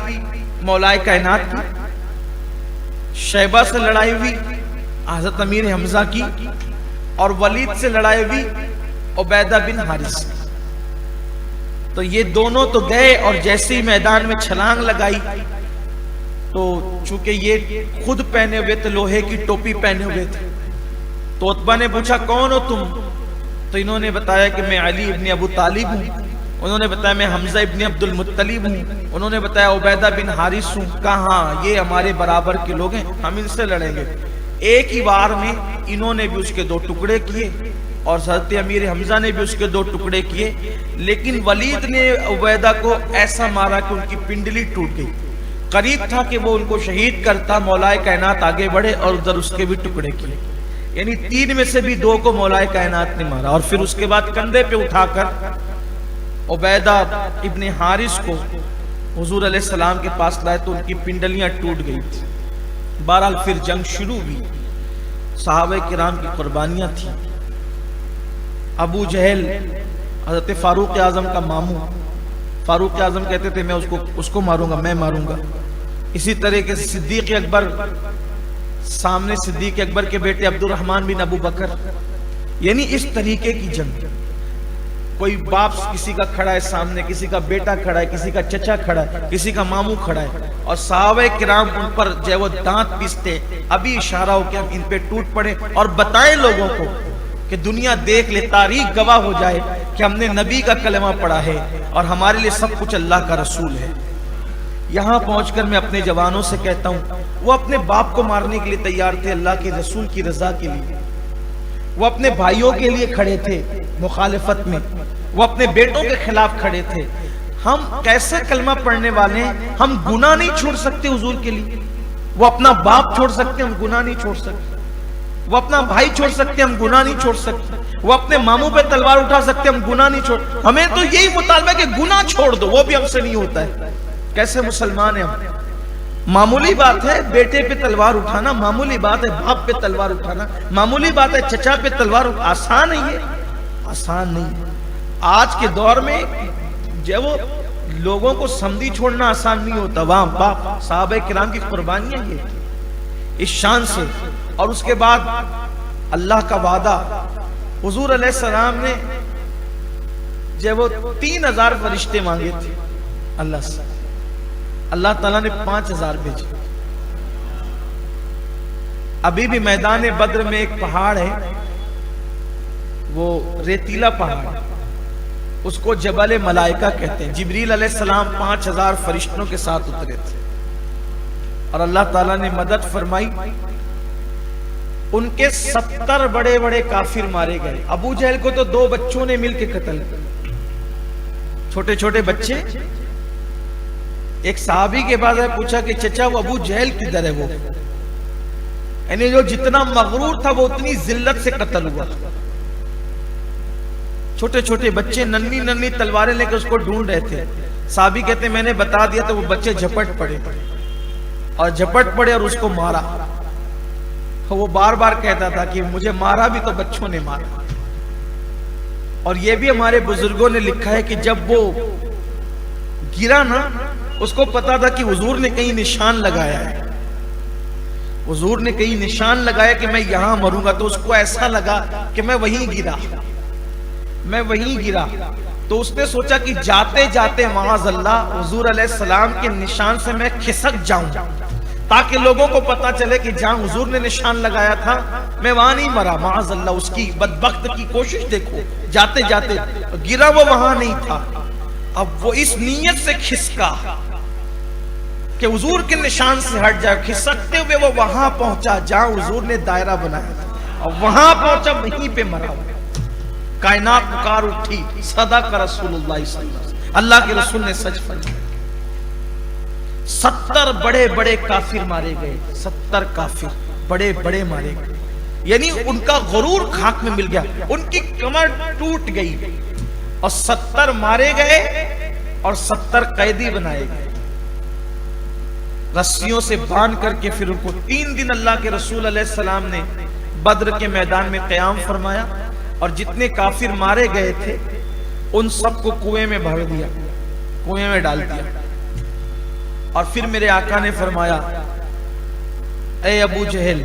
مولائے کائنات کی، شیبہ سے لڑائی ہوئی حضرت امیر حمزہ کی، اور ولید سے لڑائی ہوئی عبیدہ بن حارث۔ تو یہ دونوں تو گئے اور جیسے ہی میدان میں چھلانگ لگائی تو چونکہ یہ خود پہنے ہوئے تھے، لوہے کی ٹوپی پہنے ہوئے تھے، تو عتبہ نے پوچھا کون ہو تم؟ تو انہوں نے بتایا کہ میں علی ابن ابو طالب ہوں، انہوں نے بتایا میں حمزہ ابن عبد المطلب ہوں، انہوں نے بتایا عبیدہ بن حارث ہوں۔ کہا ہاں یہ ہمارے برابر کے لوگ ہیں، ہم ان سے لڑیں گے۔ ایک ہی بار میں انہوں نے بھی اس کے دو ٹکڑے کیے اور حضرت امیر حمزہ نے بھی اس کے دو ٹکڑے کیے، لیکن ولید نے عبیدہ کو ایسا مارا کہ ان کی پنڈلی ٹوٹ گئی۔ قریب تھا کہ وہ ان کو شہید کرتا، مولائے کائنات آگے بڑھے اور ادھر اس کے بھی ٹکڑے کیے، یعنی تین میں سے بھی دو کو مولائے کائنات نے مارا، اور پھر اس کے بعد کندھے پہ اٹھا کر عبیدہ ابن حارث کو حضور علیہ السلام کے پاس لائے تو ان کی پنڈلیاں ٹوٹ گئی تھی۔ بہرحال پھر جنگ شروع ہوئی، صحابہ کرام کی قربانیاں تھیں۔ ابو جہل حضرت فاروق اعظم کا ماموں، فاروق اعظم کہتے تھے میں اس کو ماروں گا، میں ماروں گا۔ اسی طرح کے صدیق اکبر، سامنے صدیق اکبر کے بیٹے عبد الرحمن بن ابو بکر، یعنی اس طریقے کی جنگ۔ کوئی باپ کسی کا کھڑا ہے سامنے، کسی کا بیٹا کھڑا ہے، کسی کا چچا کھڑا ہے، کسی کا ماموں کھڑا ہے، اور صحابہ کرام ان پر جو وہ دانت پیستے، ابھی اشارہ ہو کہ ہم ان پہ ٹوٹ پڑے اور بتائیں لوگوں کو کہ دنیا دیکھ لے، تاریخ گواہ ہو جائے کہ ہم نے نبی کا کلمہ پڑھا ہے اور ہمارے لیے سب کچھ اللہ کا رسول ہے۔ یہاں پہنچ کر میں اپنے جوانوں سے کہتا ہوں، وہ اپنے باپ کو مارنے کے لیے تیار تھے اللہ کے رسول کی رضا کے لیے، وہ اپنے بھائیوں کے لیے کھڑے تھے مخالفت میں، وہ اپنے بیٹوں کے خلاف کھڑے تھے۔ ہم کیسے کلمہ پڑھنے والے ہیں، ہم گناہ نہیں چھوڑ سکتے حضور کے لیے؟ وہ اپنا باپ چھوڑ سکتے، ہم گناہ نہیں چھوڑ سکتے۔ وہ اپنا بھائی چھوڑ سکتے، ہم گناہ نہیں چھوڑ سکتے. وہ اپنے ماموں پہ تلوار اٹھا سکتے، ہم گناہ نہیں چھوڑ. ہمیں تو یہی مطالبہ ہے کہ گناہ چھوڑ دو، وہ بھی ہم سے نہیں ہوتا ہے. کیسے مسلمان ہیں ہم؟ معمولی بات ہے بیٹے پہ تلوار اٹھانا، معمولی بات ہے باپ پہ تلوار اٹھانا، معمولی بات ہے چچا پہ تلوار اٹھانا. آسان ہے یہ؟ آسان نہیں. آج کے دور میں جب وہ لوگوں کو سمجھی چھوڑنا آسان نہیں ہوتا. وہاں باپ صحابہ کرام کی قربانیاں یہ اس شان سے. اور اس کے بعد اللہ کا وعدہ، حضور علیہ السلام نے جب وہ 3000 فرشتے مانگے تھے اللہ سے، اللہ تعالیٰ نے 5000 بھیجے. ابھی بھی میدان بدر میں ایک پہاڑ ہے، وہ ریتیلا پہاڑ، اس کو جبل ملائکہ کہتے ہیں. جبریل علیہ السلام 5000 فرشتوں کے ساتھ اترے تھے اور اللہ تعالیٰ نے مدد فرمائی. ان کے 70 بڑے بڑے کافر مارے گئے. ابو جہل کو تو 2 بچوں نے مل کے قتل کیا، چھوٹے چھوٹے بچے. ایک صحابی کے بعد پوچھا کہ چچا وہ ابو جہل کدھر ہے؟ وہ یعنی جو جتنا مغرور تھا وہ اتنی ذلت سے قتل ہوا. چھوٹے چھوٹے بچے ننھی ننھی تلواریں لے کے اس کو ڈھونڈ رہے تھے. صحابی کہتے ہیں میں نے بتا دیا تو وہ بچے جھپٹ پڑے اور اس کو مارا. وہ بار بار کہتا تھا کہ مجھے مارا بھی تو بچوں نے مارا. اور یہ بھی ہمارے بزرگوں نے لکھا ہے کہ جب وہ گرا نا، اس کو پتا تھا کہ حضور نے کہیں نشان لگایا ہے، حضور نے کہیں نشان لگایا کہ میں یہاں مروں گا. تو اس کو ایسا لگا کہ میں وہیں گرا. تو اس نے سوچا کہ جاتے جاتے معاذ اللہ حضور علیہ السلام کے نشان سے میں کھسک جاؤں تاکہ لوگوں کو پتا چلے کہ جہاں حضور نے نشان لگایا تھا میں وہاں نہیں مرا. معاذ اللہ اس کی بدبخت کی کوشش دیکھو، جاتے جاتے گرا وہ وہاں نہیں تھا. اب وہ اس نیت سے کھسکا کہ حضور کے نشان سے ہٹ جائے. کھسکتے ہوئے وہ وہاں پہنچا جہاں حضور نے دائرہ بنایا تھا اور وہاں پہنچا، وہیں پہ مرا. کائنات پکار اٹھی، صدق رسول اللہ صلی اللہ علیہ وسلم، اللہ کے رسول نے سچ فرمایا. 70 بڑے بڑے کافر مارے گئے، 70 کافر بڑے بڑے مارے گئے. یعنی ان کا غرور خاک میں مل گیا، ان کی کمر ٹوٹ گئی اور 70 مارے گئے اور 70 قیدی بنائے گئے. رسیوں سے باندھ کر کے پھر ان کو 3 دن اللہ کے رسول علیہ السلام نے بدر کے میدان میں قیام فرمایا اور جتنے کافر مارے گئے تھے ان سب کو کنویں میں بھر دیا، کنویں میں ڈال دیا. اور پھر میرے آقا نے فرمایا اے ابو جہل،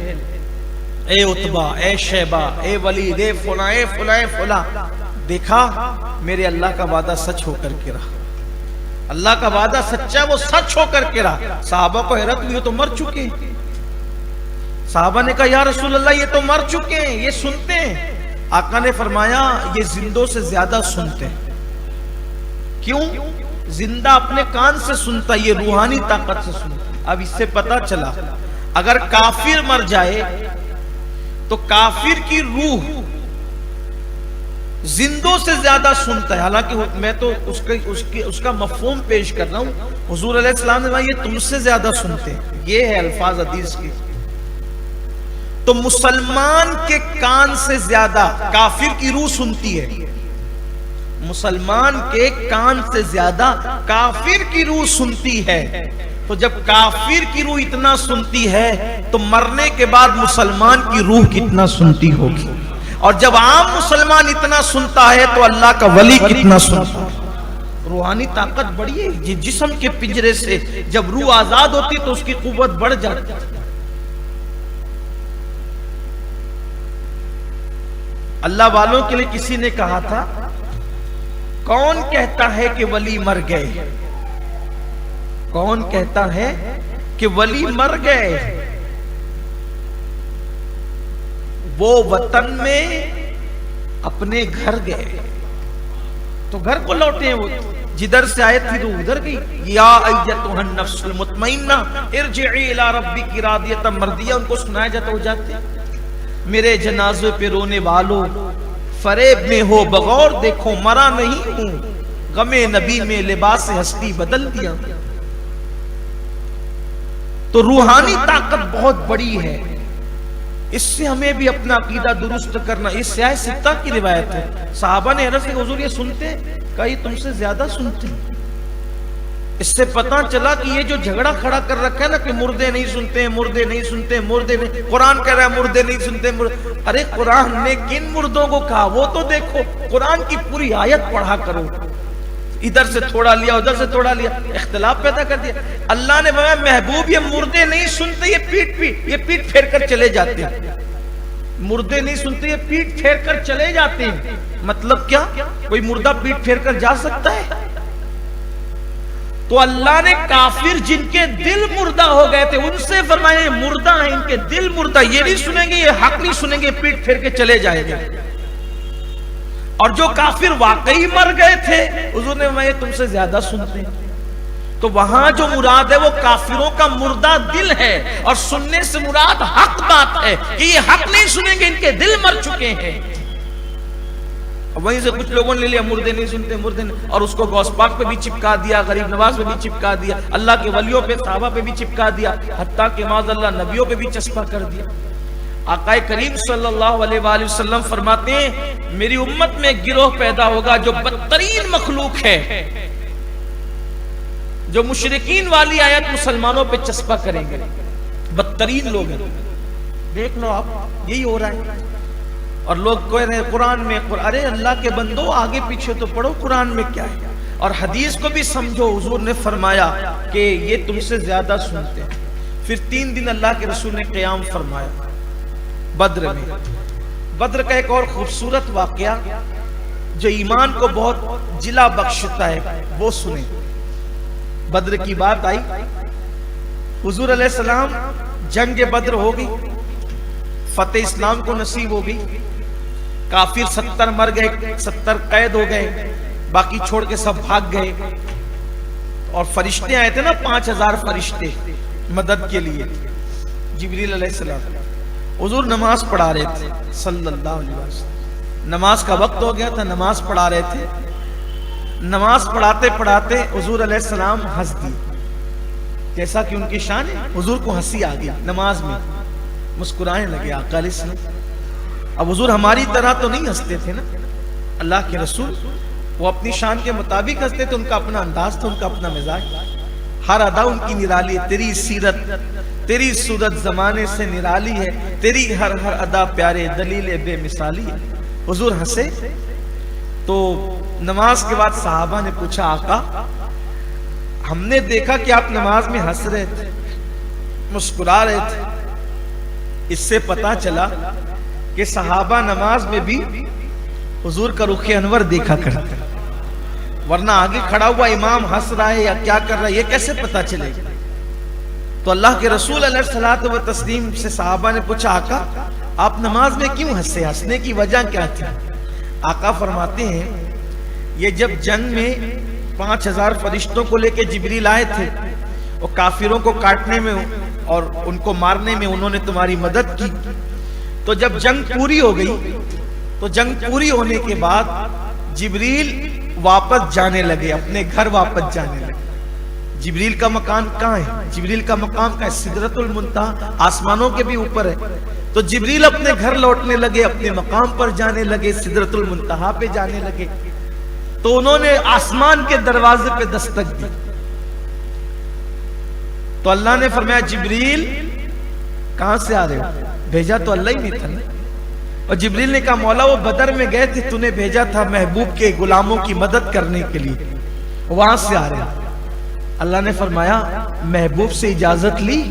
اے عتبہ، اے شیبہ، اے ولید، اے فلاں، اے فلاں، اے فلاں، دیکھا میرے اللہ کا وعدہ سچ ہو کر کے رہا. اللہ کا وعدہ سچا، وہ سچ ہو کر کے رہا. صحابہ کو حیرت ہوئی، تو مر چکے ہیں. صحابہ نے کہا یا رسول اللہ یہ تو مر چکے ہیں، یہ سنتے ہیں. آقا نے فرمایا یہ زندوں سے زیادہ سنتے ہیں. کیوں؟ زندہ اپنے کان سے سنتا، یہ روحانی طاقت سے سنتا. اب اس سے پتا چلا اگر کافر مر جائے تو کافر کی روح زندوں سے زیادہ سنتا ہے. حالانکہ میں تو اس کا مفہوم پیش کر رہا ہوں. حضور علیہ السلام نے کہا یہ تم سے زیادہ سنتے ہیں، یہ ہے الفاظ حدیث کے. تو مسلمان کے کان سے زیادہ کافر کی روح سنتی ہے، مسلمان کے کان سے زیادہ کافر کی روح سنتی ہے. تو جب کافر کی روح اتنا سنتی ہے تو مرنے کے بعد مسلمان کی روح کتنا سنتی ہوگی. اور جب عام مسلمان اتنا سنتا ہے تو اللہ کا ولی کتنا سنتا ہے. روحانی طاقت بڑی ہے. جسم کے پنجرے سے جب روح آزاد ہوتی تو اس کی قوت بڑھ جاتی. اللہ والوں کے لیے کسی نے کہا تھا کون کہتا ہے کہ ولی مر گئے؟ کون کہتا ہے کہ ولی مر گئے؟ وہ وطن میں اپنے گھر گئے تو گھر کو لوٹے ہیں. وہ جدھر سے آئے تھی تو ادھر گئی. یا ایتھا النفس المطمئنہ ارجعی الی ربک راضیۃ مرضیہ. ان کو سنایا جاتا ہو جاتے میرے جنازے پہ رونے والوں فریب میں ہو بغور دیکھو مرا نہیں ہوں، غم نبی میں لباس ہستی بدل دیا. تو روحانی طاقت بہت بڑی ہے. اس سے ہمیں بھی اپنا عقیدہ درست کرنا. اس سیاہ ستہ کی روایت ہے. صحابہ نے عرض کیا حضور یہ سنتے؟ کہا یہ تم سے زیادہ سنتے. اس سے پتہ چلا کہ یہ جو جھگڑا کھڑا کر رکھا ہے نا کہ مردے نہیں سنتے، مردے نہیں سنتے، مردے نہیں، قرآن کہہ رہا ہے مردے نہیں سنتے. ارے قرآن نے کن مردوں کو کہا وہ تو دیکھو. قرآن کی پوری آیت پڑھا کرو. ادھر سے تھوڑا لیا ادھر سے تھوڑا لیا، اختلاف پیدا کر دیا. اللہ نے فرمایا محبوب یہ مردے نہیں سنتے، یہ پیٹ پھیر کر چلے جاتے ہیں. مردے نہیں سنتے، یہ پیٹ پھیر کر چلے جاتے ہیں. مطلب کیا؟ کوئی مردہ پیٹ پھیر کر جا سکتا ہے؟ تو اللہ نے کافر جن کے دل مردہ ہو گئے تھے ان سے فرمایا یہ مردہ ہیں، ان کے دل مردہ، یہ نہیں سنیں گے، یہ حق نہیں سنیں گے، پیٹ پھیر کے چلے جائیں گے. اور جو کافر واقعی مر گئے تھے حضور نے فرمایا تم سے زیادہ سنتے ہیں. تو وہاں جو مراد ہے وہ کافروں کا مردہ دل ہے، اور سننے سے مراد حق بات ہے کہ یہ حق نہیں سنیں گے، ان کے دل مر چکے ہیں. وہیں سے کچھ لوگوں نے لے لیا مردے نہیں سنتے، مردے نہیں، اور اس کو غوث پاک پہ بھی چپکا دیا، غریب نواز پہ بھی چپکا دیا، اللہ کے ولیوں پہ صحابہ پہ بھی چپکا دیا، حتیٰ کہ معاذ اللہ نبیوں پہ بھی چسپا کر دیا. آقا کریم صلی اللہ علیہ وآلہ وسلم فرماتے ہیں میری امت میں گروہ پیدا ہوگا جو بدترین مخلوق ہے، جو مشرکین والی آیت مسلمانوں پہ چسپا کریں گے. بدترین لوگ ہیں. دیکھ لو آپ یہی ہو رہا ہے. اور لوگ کہہ رہے ہیں قرآن میں، ارے اللہ کے بندو آگے پیچھے تو پڑھو قرآن میں کیا ہے، اور حدیث کو بھی سمجھو. حضور نے فرمایا کہ یہ تم سے زیادہ سنتے ہیں. پھر 3 دن اللہ کے رسول نے قیام فرمایا بدر میں. بدر کا ایک اور خوبصورت واقعہ جو ایمان کو بہت جلا بخشتا ہے وہ سنیں. بدر کی بات آئی، حضور علیہ السلام جنگ بدر ہو گئی، فتح اسلام کو نصیب ہو گئی. کافر 70 مر گئے، 70 قید ہو گئے، باقی چھوڑ کے سب بھاگ گئے. اور فرشتے آئے تھے نا، 5000 فرشتے مدد کے لیے. جبریل علیہ السلام حضور نماز پڑھا رہے تھے صلی اللہ علیہ وسلم. نماز کا وقت ہو گیا تھا، نماز پڑھا رہے تھے. نماز پڑھاتے پڑھاتے حضور علیہ السلام ہنس دیے، جیسا کہ ان کی شان ہے. حضور کو ہنسی آ گئی نماز میں، مسکرانے لگے آقا علیہ السلام. اب حضور ہماری طرح تو نہیں ہنستے تھے نا، اللہ کے رسول وہ اپنی شان کے مطابق ہنستے تھے. ان کا اپنا انداز تھا، ان کا اپنا مزاج، ہر ادا ان کی نرالی ہے. تیری سیرت تیری صورت زمانے سے نرالی ہے، تیری ہر ادا پیارے دلیل بے مثالی ہے. حضور ہنسے. تو نماز کے بعد صحابہ نے پوچھا آقا ہم نے دیکھا کہ آپ نماز میں ہنس رہے تھے، مسکرا رہے تھے. اس سے پتا چلا کہ صحابہ نماز میں بھی حضور کا رخ انور دیکھا کرتے، ورنہ آگے کھڑا ہوا امام ہنس رہا ہے یا کیا کر رہا ہے یہ کیسے پتا چلے گا. تو اللہ کے رسول علیہ الصلوۃ والتسلیم سے صحابہ نے پوچھا آقا آپ نماز میں کیوں ہنسے، ہنسنے کی وجہ کیا تھی؟ آقا فرماتے ہیں یہ جب جنگ میں 5000 فرشتوں کو لے کے جبریل آئے تھے، وہ کافروں کو کاٹنے میں اور ان کو مارنے میں انہوں نے تمہاری مدد کی. تو جب جنگ پوری ہو گئی تو جنگ پوری ہونے کے بعد جبریل واپس جانے لگے، اپنے گھر واپس جانے لگے. جبریل کا مکان کہاں ہے؟ جبریل کا مقام کہاں ہے؟ سدرۃ المنتہا، آسمانوں کے بھی اوپر ہے. تو جبریل اپنے گھر لوٹنے لگے، اپنے مقام پر جانے لگے، سدرۃ المنتہا پہ جانے لگے. تو انہوں نے آسمان کے دروازے پہ دستک دی. تو اللہ نے فرمایا جبریل کہاں سے آ رہے ہو؟ بھیجا تو اللہ ہی نہیں تھا. اور جبریل نے کہا مولا وہ بدر میں گئے تھے، تو نے بھیجا تھا محبوب کے غلاموں کی مدد کرنے کے لیے، وہاں سے آ رہے ہیں. اللہ نے فرمایا محبوب سے اجازت لی؟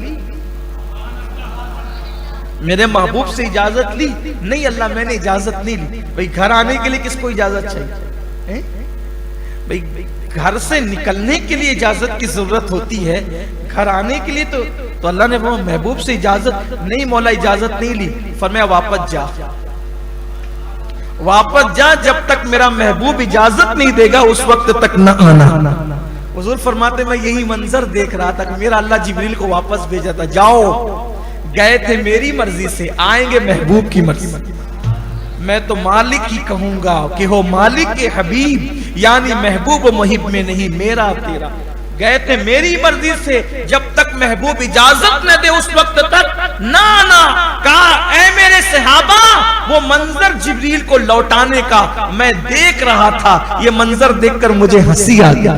میرے محبوب سے اجازت لی؟ نہیں اللہ میں نے اجازت نہیں لی. بھئی گھر آنے کے لیے کس کو اجازت چاہیے؟ بھئی گھر سے نکلنے کے لیے اجازت کی ضرورت ہوتی ہے، گھر آنے کے لیے تو اللہ نے فرمایا محبوب سے اجازت نہیں مولا اجازت نہیں لی. فرمایا واپس جا، واپس جا، جب تک میرا محبوب اجازت نہیں دے گا اس وقت تک نہ آنا. حضور فرماتے میں یہی منظر دیکھ رہا تھا کہ میرا اللہ جبریل کو واپس بھیجا تھا. جاؤ، گئے تھے میری مرضی سے، آئیں گے محبوب کی مرضی. میں تو مالک ہی کہوں گا کہ ہو مالک کے حبیب، یعنی محبوب و محب میں نہیں میرا تیرا. گئے تھے میری مرضی سے، جب تک محبوب اجازت نہ دے اس وقت تک نہ کہا اے میرے صحابہ وہ منظر جبریل کو لوٹانے کا میں دیکھ رہا تھا، یہ منظر دیکھ کر مجھے ہنسی آ گیا،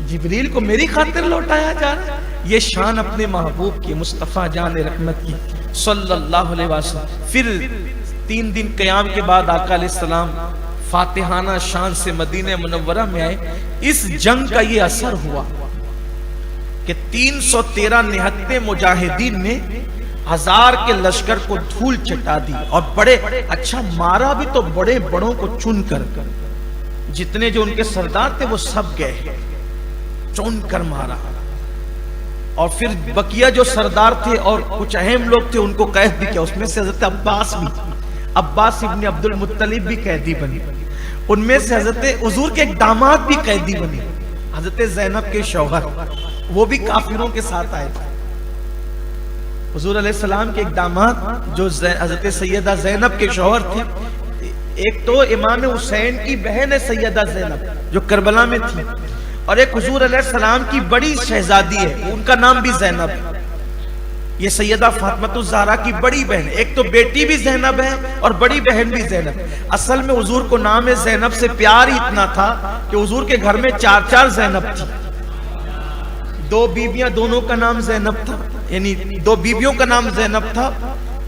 جبریل کو میری خاطر لوٹایا جا رہا ہے۔ یہ شان اپنے محبوب کی، مصطفیٰ جان رحمت کی صلی اللہ علیہ وسلم۔ پھر 3 دن قیام کے بعد آقا علیہ السلام فاتحانہ شان سے مدینہ منورہ میں آئے۔ اس جنگ کا یہ اثر ہوا کہ 313 نہتے مجاہدین نے 1000 کے لشکر کو دھول چٹا دی، اور بڑے اچھا مارا بھی تو بڑے بڑوں کو چن کر، جتنے جو ان کے سردار تھے وہ سب گئے، چن کر مارا۔ اور پھر بقیہ جو سردار تھے اور کچھ اہم لوگ تھے ان کو قید بھی کیا، اس میں سے حضرت عباس بھی، عباس ابن عبد المطلب بھی قیدی بنی، ان میں سے حضرت حضور کے ایک داماد بھی قیدی بنی، حضرت زینب کے شوہر، وہ بھی کافروں کے ساتھ آئے تھے۔ حضور علیہ السلام کے ایک داماد جو حضرت سیدہ زینب کے شوہر تھے، ایک تو امام حسین کی بہن ہے سیدہ زینب جو کربلا میں تھی، اور ایک حضور علیہ السلام کی بڑی شہزادی ہے، ان کا نام بھی زینب ہے، یہ سیدہ فاطمہ الزہرا کی بڑی بہن، ایک تو بیٹی بھی زینب ہے اور بڑی بہن بھی زینب۔ اصل میں حضور کو نام زینب سے پیار ہی اتنا تھا کہ حضور کے گھر میں 4 زینب تھی، 2 بیویاں دونوں کا نام زینب تھا، یعنی 2 بیویوں کا نام زینب تھا،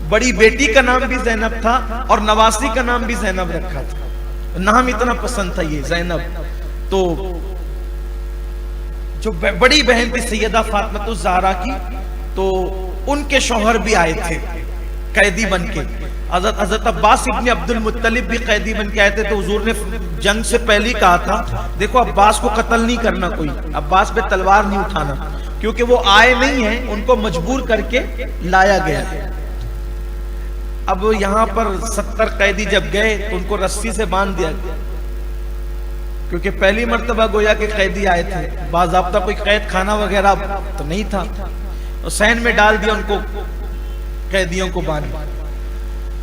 بڑی بیٹی کا نام بھی زینب تھا اور نواسی کا نام بھی زینب رکھا تھا، نام اتنا پسند تھا یہ زینب۔ تو جو بڑی بہن تھی سیدہ فاطمہ الزہرا کی، تو ان کے شوہر بھی آئے تھے قیدی بن کے، حضرت عباس ابن عبد المطلب بھی قیدی بن کے آئے تھے۔ تو حضور نے جنگ سے پہلے کہا تھا دیکھو عباس کو قتل نہیں کرنا، کوئی عباس پہ تلوار نہیں اٹھانا، کیونکہ وہ آئے نہیں ہیں، ان کو مجبور کر کے لایا گیا ہے۔ اب یہاں پر 70 قیدی جب گئے تو ان کو رسی سے باندھ دیا گیا، کیونکہ پہلی مرتبہ گویا کہ قیدی آئے تھے، باضابطہ کوئی قید خانہ وغیرہ تو نہیں تھا، حسین میں ڈال دیا ان کو، قیدیوں کو باندھ،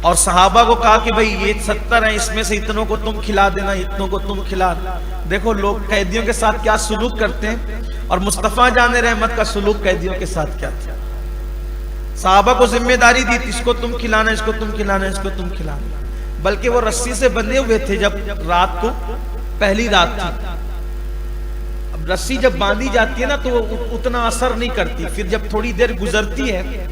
اور صحابہ کو کہا کہ بھئی یہ 70 ہیں، اس میں سے اتنوں کو تم کھلا دینا، اتنوں کو تم کھلا۔ دیکھو لوگ قیدیوں کے ساتھ کیا سلوک کرتے ہیں، اور مصطفیٰ جان رحمت کا سلوک قیدیوں کے ساتھ کیا تھا۔ صحابہ کو ذمہ داری دی تھی اس کو تم کھلانا، اس کو تم کھلانا، اس کو تم کھلانا، بلکہ وہ رسی سے بندھے ہوئے تھے جب رات کو، پہلی رات تھی۔ اب رسی جب باندھی جاتی ہے نا تو وہ اتنا اثر نہیں کرتی، پھر جب تھوڑی دیر گزرتی ہے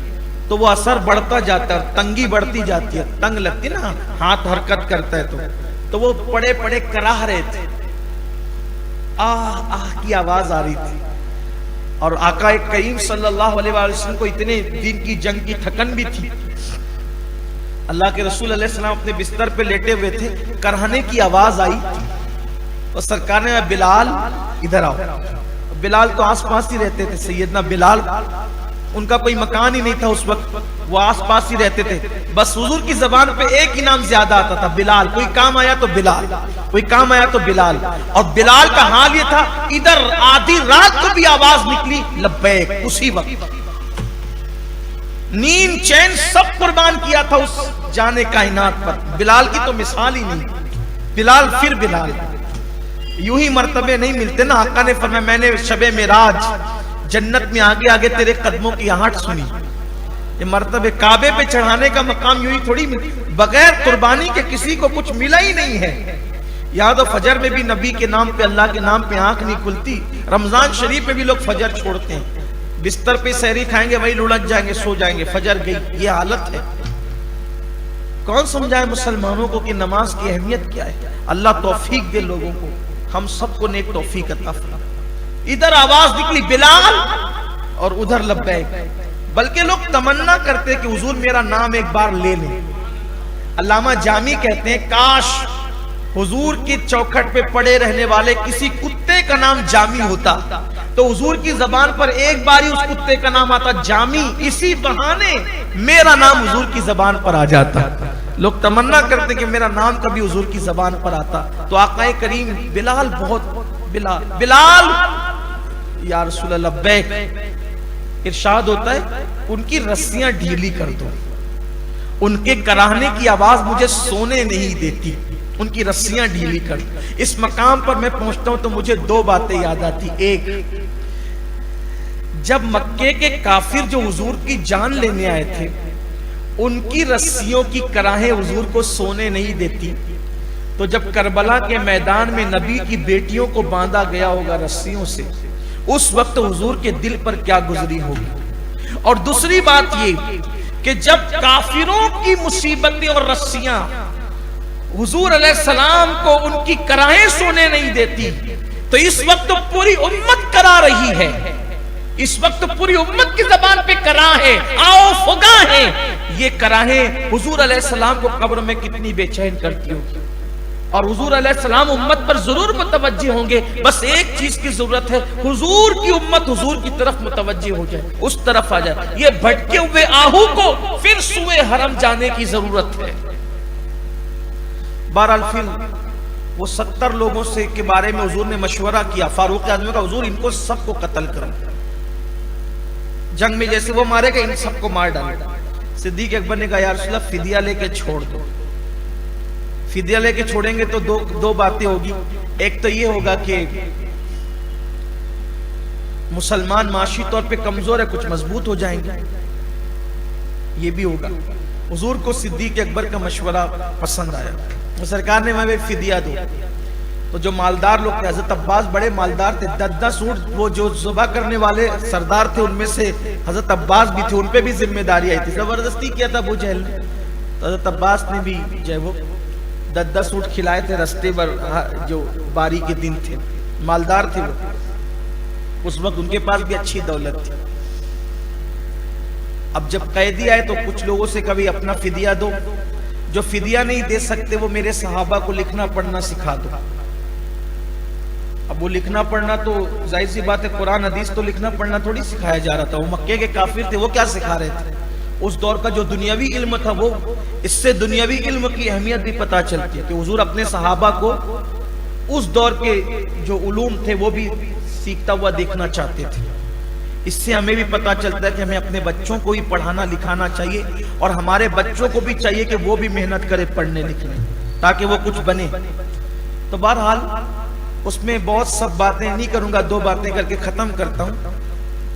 تو وہ اثر بڑھتا جاتا ہے، تنگی بڑھتی جاتی ہے، تنگ لگتی ہے نا، ہاتھ حرکت کرتا ہے تو وہ پڑے پڑے کراہ رہے تھے، آہ آہ کی آواز آ رہی تھی، اور آقا کریم صلی اللہ علیہ وسلم کو اتنے دن کی جنگ کی تھکن بھی تھی۔ اللہ کے رسول علیہ السلام اپنے بستر پہ لیٹے ہوئے تھے، کرہنے کی آواز آئی، اور سرکار نے بلال ادھر آؤ۔ بلال تو آس پاس ہی رہتے تھے، سیدنا بلال، ان کا کوئی مکان ہی نہیں تھا اس وقت، وہ آس پاس ہی رہتے تھے، بس حضور کی زبان پہ ایک ہی نام زیادہ آتا تھا، بلال، کوئی کام آیا تو بلال، کوئی کام آیا تو بلال۔ اور بلال کا حال یہ تھا، ادھر آدھی رات کو بھی آواز نکلی لبیک، اسی وقت نیند چین سب قربان کیا تھا اس جانے کائنات پر، بلال کی تو مثال ہی نہیں، بلال پھر بلال، یوں ہی مرتبے نہیں ملتے نا۔ آقا نے فرمایا میں نے شب معراج جنت میں آگے آگے تیرے قدموں کی آہٹ سنی، یہ مرتبے کعبے پہ چڑھانے کا مقام یوں ہی تھوڑی بغیر قربانی کے کسی کو کچھ ملا ہی نہیں ہے۔ یاد ہو فجر میں بھی نبی کے نام پہ، اللہ کے نام پہ آنکھ نہیں کھلتی، رمضان شریف میں بھی لوگ فجر چھوڑتے ہیں، بستر پہ سحری کھائیں گے وہی لڑک جائیں گے، سو جائیں گے، فجر گئی، یہ حالت ہے۔ کون سمجھائے مسلمانوں کو کہ نماز کی اہمیت کیا ہے؟ اللہ توفیق دے لوگوں کو، ہم سب کو نیک توفیق عطا فرمائے۔ ادھر آواز نکلی بلال اور ادھر لبیک، بلکہ لوگ تمنا کرتے کہ حضور میرا نام ایک بار لے لیں۔ علامہ جامی کہتے ہیں کاش حضور کی چوکھٹ پہ پڑے رہنے والے کسی کتے کا نام جامی ہوتا تو حضور کی زبان پر ایک بار ہی اس کتے کا نام آتا جامی، اسی بہانے میرا نام حضور کی زبان پر آ جاتا۔ لوگ تمنا کرتے کہ میرا نام کبھی حضور کی زبان پر آتا تو آقا کریم بلال، بہت بلال بلال یا رسول اللہ لبیک، ارشاد ہوتا ہے ان کی رسیاں ڈھیلی کر دو، ان کے کراہنے کی آواز مجھے سونے نہیں دیتی، ان کی رسیاں ڈھیلی کر دو۔ اس مقام پر میں پہنچتا ہوں تو مجھے دو باتیں یاد آتی۔ ایک، جب مکے کے کافر جو حضور کی جان لینے آئے تھے، ان کی رسیوں کی کراہیں حضور کو سونے نہیں دیتی، تو جب کربلا کے میدان میں نبی کی بیٹیوں کو باندھا گیا ہوگا رسیوں سے، اس وقت حضور کے دل پر کیا گزری ہوگی۔ اور دوسری بات یہ کہ جب کافروں کی مصیبتیں اور رسیاں حضور علیہ السلام کو ان کی کراہیں سونے نہیں دیتی، تو اس وقت پوری امت کرا رہی ہے، اس وقت پوری امت کی زبان پہ کراہ ہے، آؤ فگا ہے۔ یہ کراہیں حضور علیہ السلام کو قبر میں کتنی بے چین کرتی ہوگی، اور حضور علیہ السلام امت پر ضرور متوجہ ہوں گے۔ بس ایک چیز کی ضرورت ہے، حضور کی امت حضور کی طرف متوجہ ہو جائے، اس طرف آ جائے۔ یہ بھٹکے ہوئے آہو کو پھر سوئے حرم جانے کی ضرورت ہے۔ بہرحال پھر وہ 70 لوگوں سے کے بارے میں حضور نے مشورہ کیا۔ فاروق اعظم کا حضور ان کو سب کو قتل کرو، جنگ میں جیسے وہ مارے گا ان سب کو مار ڈالے۔ صدیق اکبر نے کہا یا رسول اللہ فدیہ لے کے چھوڑ دو۔ فدیہ لے کے چھوڑیں گے تو دو باتیں ہوگی۔ ایک تو یہ ہوگا کہ مسلمان معاشی طور پہ کمزور ہے، کچھ مضبوط ہو جائیں گے، یہ بھی ہوگا۔ حضور کو صدیق اکبر کا مشورہ پسند آیا، سرکار نے ہمیں فدیہ دو۔ تو جو مالدار لوگ تھے، حضرت عباس بڑے مالدار تھے، 10 اونٹ وہ جو ذبح کرنے والے سردار تھے ان میں سے حضرت عباس بھی تھے، ان پہ بھی ذمہ داری آئی تھی، زبردستی کیا تھا ابو جہل نے۔ تو حضرت عباس نے بھی جو ہے وہ 10 اونٹ کھلائے تھے رستے پر، جو باری کے دن تھے، مالدار تھے وہ، اس وقت ان کے پاس بھی اچھی دولت تھی۔ اب جب قیدی آئے تو کچھ لوگوں سے کبھی اپنا فدیہ دو، جو فدیہ نہیں دے سکتے وہ میرے صحابہ کو لکھنا پڑھنا سکھا دو۔ اب وہ لکھنا پڑھنا تو ظاہر سی بات ہے، قرآن حدیث تو لکھنا پڑھنا تھوڑی سکھایا جا رہا تھا، وہ مکے کے کافر تھے، وہ کیا سکھا رہے تھے؟ اس دور کا جو دنیاوی علم تھا، وہ اس سے دنیاوی علم کی اہمیت بھی پتہ چلتی ہے کہ حضور اپنے صحابہ کو اس دور کے جو علوم تھے وہ بھی سیکھتا ہوا دیکھنا چاہتے تھے۔ اس سے ہمیں بھی پتہ چلتا ہے کہ ہمیں اپنے بچوں کو بھی پڑھانا لکھانا چاہیے، اور ہمارے بچوں کو بھی چاہیے کہ وہ بھی محنت کرے پڑھنے لکھنے، تاکہ وہ کچھ بنے۔ تو بہرحال اس میں بہت سب باتیں نہیں کروں گا، 2 باتیں کر کے ختم کرتا ہوں۔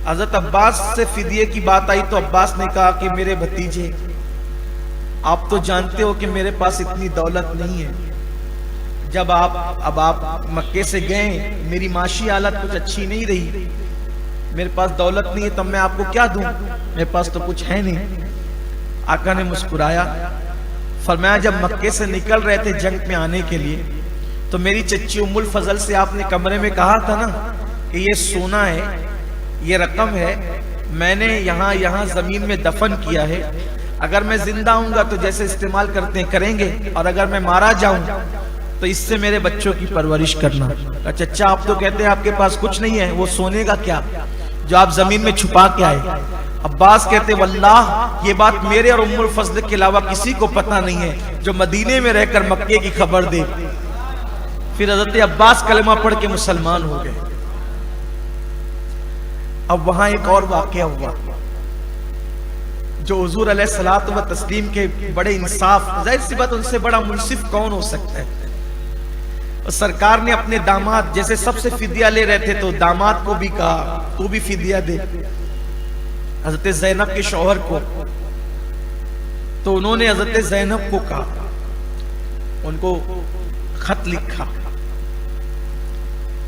حضرت عباس سے فدیے کی بات آئی تو عباس نے کہا کہ میرے بھتیجے، آپ تو جانتے ہو کہ میرے پاس اتنی دولت نہیں ہے، جب آپ مکے سے گئے میری معاشی حالت کچھ اچھی نہیں رہی، میرے پاس دولت نہیں ہے، تب میں آپ کو کیا دوں، میرے پاس تو کچھ ہے نہیں۔ آقا نے مسکرایا، فرمایا جب مکے سے نکل رہے تھے جنگ میں آنے کے لیے تو میری چچی ام الفضل سے آپ نے کمرے میں کہا تھا نا کہ یہ سونا ہے، یہ رقم ہے، میں نے یہاں زمین میں دفن کیا ہے، اگر میں زندہ ہوں گا تو جیسے استعمال کرتے ہیں کریں گے، اور اگر میں مارا جاؤں تو اس سے میرے بچوں کی پرورش کرنا۔ چچا آپ تو کہتے ہیں آپ کے پاس کچھ نہیں ہے، وہ سونے کا کیا جو آپ زمین میں چھپا کے آئے؟ عباس کہتے واللہ یہ بات میرے اور ام الفضل کے علاوہ کسی کو پتہ نہیں ہے جو مدینے میں رہ کر مکے کی خبر دے۔ پھر حضرت عباس کلمہ پڑھ کے مسلمان ہو گئے۔ اب وہاں ایک اور واقعہ ہوا جو حضور علیہ الصلوۃ والتسلیم کے بڑے انصاف، ظاہر سی بات ان سے بڑا منصف کون ہو سکتا ہے۔ سرکار نے اپنے داماد، جیسے سب سے فدیہ لے رہے تھے تو داماد کو بھی کہا تو بھی فدیہ دے، حضرت زینب کے شوہر کو، تو انہوں نے حضرت زینب کو کہا، ان کو خط لکھا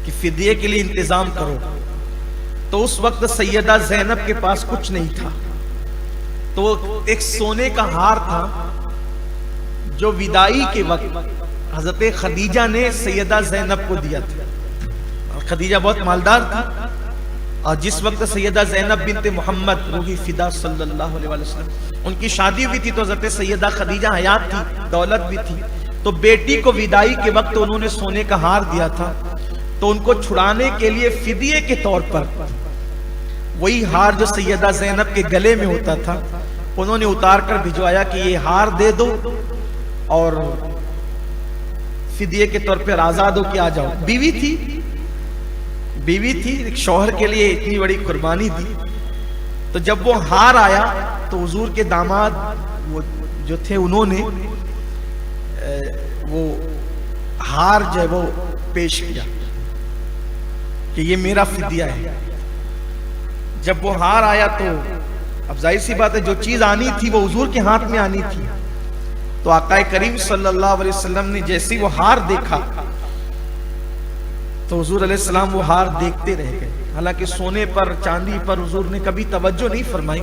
کہ فدیے کے لیے انتظام کرو۔ تو اس وقت سیدہ زینب کے پاس کچھ نہیں تھا، تو ایک سونے کا ہار تھا جو وداعی کے وقت حضرت خدیجہ نے سیدہ زینب کو دیا تھا۔ خدیجہ بہت مالدار تھی، اور جس وقت سیدہ زینب بنت محمد روحی فدا صلی اللہ علیہ وسلم ان کی شادی ہوئی تھی تو حضرت سیدہ خدیجہ حیات تھی، دولت بھی تھی، تو بیٹی کو وداعی کے وقت انہوں نے سونے کا ہار دیا تھا، تو ان کو چھڑانے کے لیے فدیے کے طور پر وہی ہار جو سیدہ زینب کے گلے میں ہوتا تھا انہوں نے اتار کر بھجوایا کہ یہ ہار دے دو اور فدیے کے طور پر آزاد ہو کے آ جاؤ۔ بیوی تھی، ایک شوہر کے لیے اتنی بڑی قربانی دی۔ تو جب وہ ہار آیا تو حضور کے داماد وہ جو تھے انہوں نے وہ ہار جو ہے وہ پیش کیا کہ یہ میرا فدیہ ہے. جب وہ ہار آیا تو اب ظاہر سی بات ہے جو چیز آنی تھی وہ حضور کے ہاتھ میں آنی تھی. تو آقا کریم صلی اللہ علیہ وسلم نے جیسے وہ ہار دیکھا تو حضور علیہ السلام وہ ہار دیکھتے رہ گئے. حالانکہ سونے پر چاندی پر حضور نے کبھی توجہ نہیں فرمائی،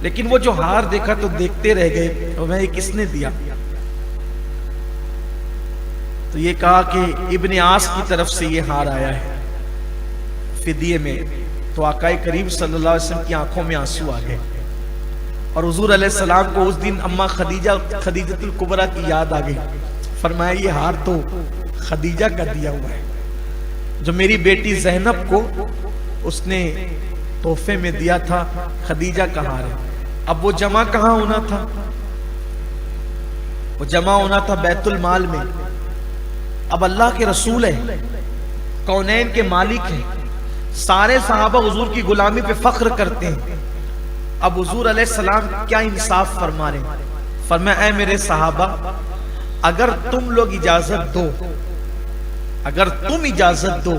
لیکن وہ جو ہار دیکھا تو دیکھتے رہ گئے. اور میں یہ کس نے دیا؟ تو یہ کہا کہ ابن عاص کی طرف سے یہ ہار آیا ہے فدیے میں. تو آقا کریم صلی اللہ علیہ وسلم کی آنکھوں میں آنسو آ گئے اور حضور علیہ السلام کو اس دن اماں خدیجۃ الکبریٰ کی یاد آ گئی. فرمایا یہ ہار تو خدیجہ کا دیا ہوا ہے جو میری بیٹی زینب کو اس نے تحفے میں دیا تھا. خدیجہ کا ہار ہے. اب وہ جمع کہاں ہونا تھا؟ وہ جمع ہونا تھا بیت المال میں. اب اللہ کے رسول ہے، کونین کے مالک ہیں، سارے صحابہ حضور کی غلامی پہ فخر کرتے ہیں. اب حضور علیہ السلام کیا انصاف فرما رہے ہیں؟ فرمایا اے میرے صحابہ، اگر تم لوگ اجازت دو، اگر تم اجازت دو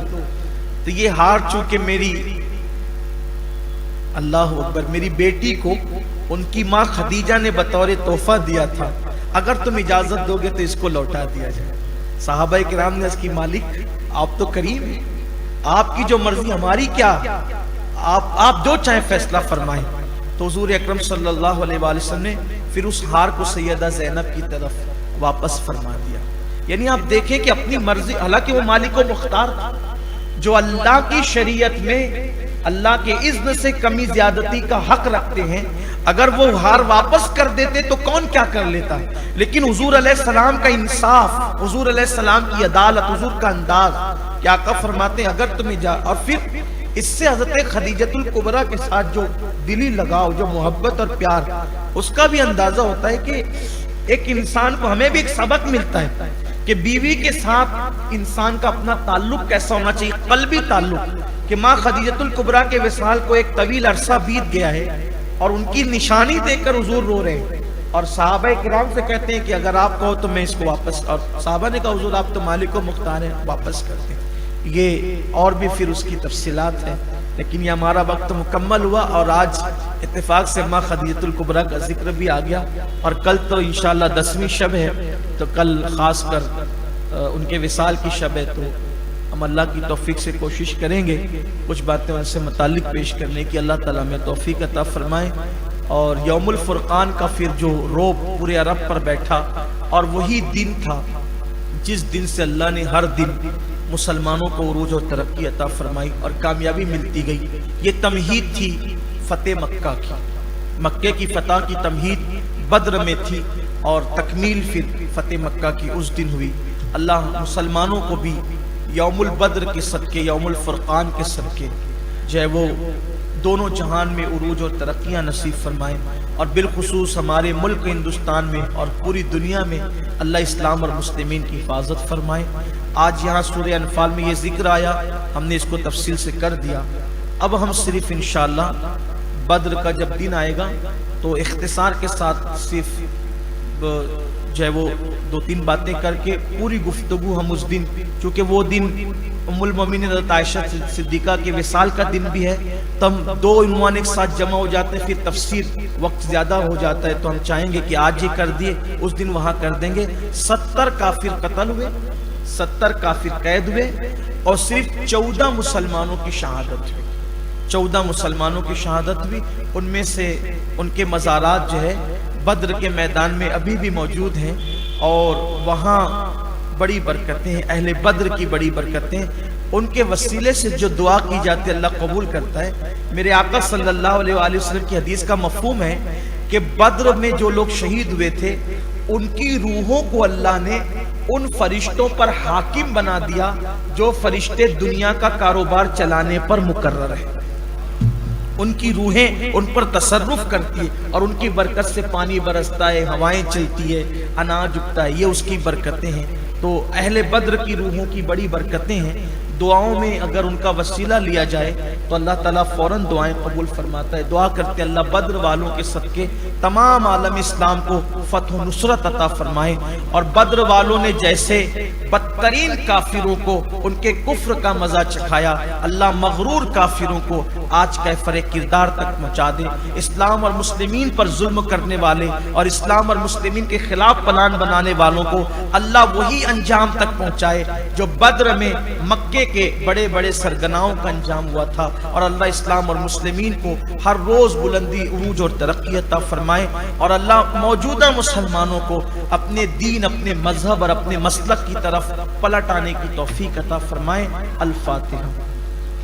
تو یہ ہار چونکہ میری اللہ اکبر میری بیٹی کو ان کی ماں خدیجہ نے بطور تحفہ دیا تھا، اگر تم اجازت دو گے تو اس کو لوٹا دیا جائے. صحابہ کرام نے اس کی مالک آپ تو کریم ہیں، آپ کی جو مرضی ہماری کیا، آپ جو چاہیں فیصلہ فرمائیں. تو حضور اکرم صلی اللہ علیہ وآلہ وسلم نے پھر اس ہار کو سیدہ زینب کی طرف واپس فرما دیا. یعنی آپ دیکھیں کہ اپنی مرضی، حالانکہ وہ مالک و مختار تھا، جو اللہ کی شریعت میں اللہ کے اذن سے کمی زیادتی کا حق رکھتے ہیں، اگر وہ ہار واپس کر دیتے تو کون کیا کر لیتا ہے. لیکن حضور علیہ السلام کا انصاف، حضور علیہ السلام کی عدالت، حضور کا انداز کیا آقا فرماتے ہیں اگر تمہیں اور پھر اس سے حضرت خدیجۃ الکبریٰ کے ساتھ جو دلی لگاؤ، جو محبت اور پیار، اس کا بھی اندازہ ہوتا ہے کہ ایک انسان کو، ہمیں بھی ایک سبق ملتا ہے کہ بیوی کے ساتھ انسان کا اپنا تعلق کیسا ہونا چاہیے، قلبی تعلق. کہ ماں خدیجۃ الکبریٰ کے وصال کو ایک طویل عرصہ بیت گیا ہے اور ان کی نشانی دیکھ کر حضور رو رہے ہیں اور صحابہ کرام سے کہتے ہیں کہ اگر آپ کہو تو میں اس کو واپس، اور صحابہ نے کہا حضور آپ تو مالک و مختار ہیں، واپس کرتے ہیں. یہ اور بھی پھر اس کی تفصیلات ہیں، لیکن یہ ہمارا وقت مکمل ہوا اور آج اتفاق سے ماں خدیجۃ الکبریٰ کا ذکر بھی آ گیا. اور کل تو انشاءاللہ 10ویں شب ہے، تو کل خاص کر ان کے وصال کی شب ہے، تو ہم اللہ کی توفیق سے کوشش کریں گے کچھ باتیں ان سے متعلق پیش کرنے کی. اللہ تعالیٰ میں توفیق عطا فرمائے. اور یوم الفرقان کا پھر جو روب پورے عرب پر بیٹھا، اور وہی دن تھا جس دن سے اللہ نے ہر دن مسلمانوں کو عروج اور ترقی عطا فرمائی اور کامیابی ملتی گئی. یہ تمہید تھی فتح مکہ کی، مکے کی فتح کی تمہید بدر میں تھی اور تکمیل پھر فتح مکہ کی اس دن ہوئی. اللہ مسلمانوں کو بھی یوم البدر کے صدقے، یوم الفرقان کے صدقے جو ہے وہ دونوں جہان میں عروج اور ترقیاں نصیب فرمائیں، اور بالخصوص ہمارے ملک ہندوستان میں اور پوری دنیا میں اللہ اسلام اور مسلمین کی حفاظت فرمائے. آج یہاں سورہ انفال میں یہ ذکر آیا، ہم نے اس کو تفصیل سے کر دیا. اب ہم صرف انشاءاللہ بدر کا جب دن آئے گا تو اختصار کے ساتھ صرف جو ہے وہ 2-3 باتیں کر کے پوری گفتگو ہم اس دن، چونکہ وہ دن ام المومنین حضرت عائشہ صدیقہ کے وصال کا دن بھی ہے، تو ہم 2 عنوان ایک ساتھ جمع ہو جاتے ہیں، پھر تفسیر وقت زیادہ ہو جاتا ہے، تو ہم چاہیں گے کہ آج یہ کر دیے، اس دن وہاں کر دیں گے. 70 کافر قتل ہوئے، 70 کافر قید ہوئے اور صرف 14 مسلمانوں کی شہادت ہوئی. 14 مسلمانوں کی شہادت ہوئی. ان میں سے ان کے مزارات جو ہے بدر کے میدان میں ابھی بھی موجود ہیں اور وہاں بڑی برکتیں ہیں، اہل بدر کی بڑی برکتیں، ان کے وسیلے سے جو دعا کی جاتی ہے اللہ قبول کرتا ہے. میرے آقا صلی اللہ علیہ وآلہ وسلم کی حدیث کا مفہوم ہے کہ بدر میں جو لوگ شہید ہوئے تھے ان کی روحوں کو اللہ نے ان فرشتوں پر حاکم بنا دیا جو فرشتے دنیا کا کاروبار چلانے پر مقرر ہیں. ان کی روحیں ان پر تصرف کرتی ہے اور ان کی برکت سے پانی برستا ہے، ہوائیں چلتی ہے، اناج اگتا ہے، یہ اس کی برکتیں ہیں. تو اہل بدر کی روحوں کی بڑی برکتیں ہیں. دعاؤں میں اگر ان کا وسیلہ لیا جائے تو اللہ تعالیٰ فوراً دعائیں قبول فرماتا ہے. دعا کرتے اللہ بدر والوں کے صدقے تمام عالم اسلام کو فتح و نصرت عطا فرمائے, اور بدر والوں نے جیسے بدترین کافروں کو ان کے کفر کا مزہ چکھایا, اللہ مغرور کافروں کو آج کیفر کردار تک پہنچا دے. اسلام اور مسلمین پر ظلم کرنے والے اور اسلام اور مسلمین کے خلاف پلان بنانے والوں کو اللہ وہی انجام تک پہنچائے جو بدر میں مکے کے بڑے بڑے سرگناؤں کا انجام ہوا تھا, اور اللہ اسلام اور مسلمین کو ہر روز بلندی, عروج اور ترقی عطا فرمائے, اور اللہ موجودہ مسلمانوں کو اپنے دین, اپنے مذہب اور اپنے مسلک کی طرف پلٹ آنے کی توفیق عطا فرمائے. الفاتحہ.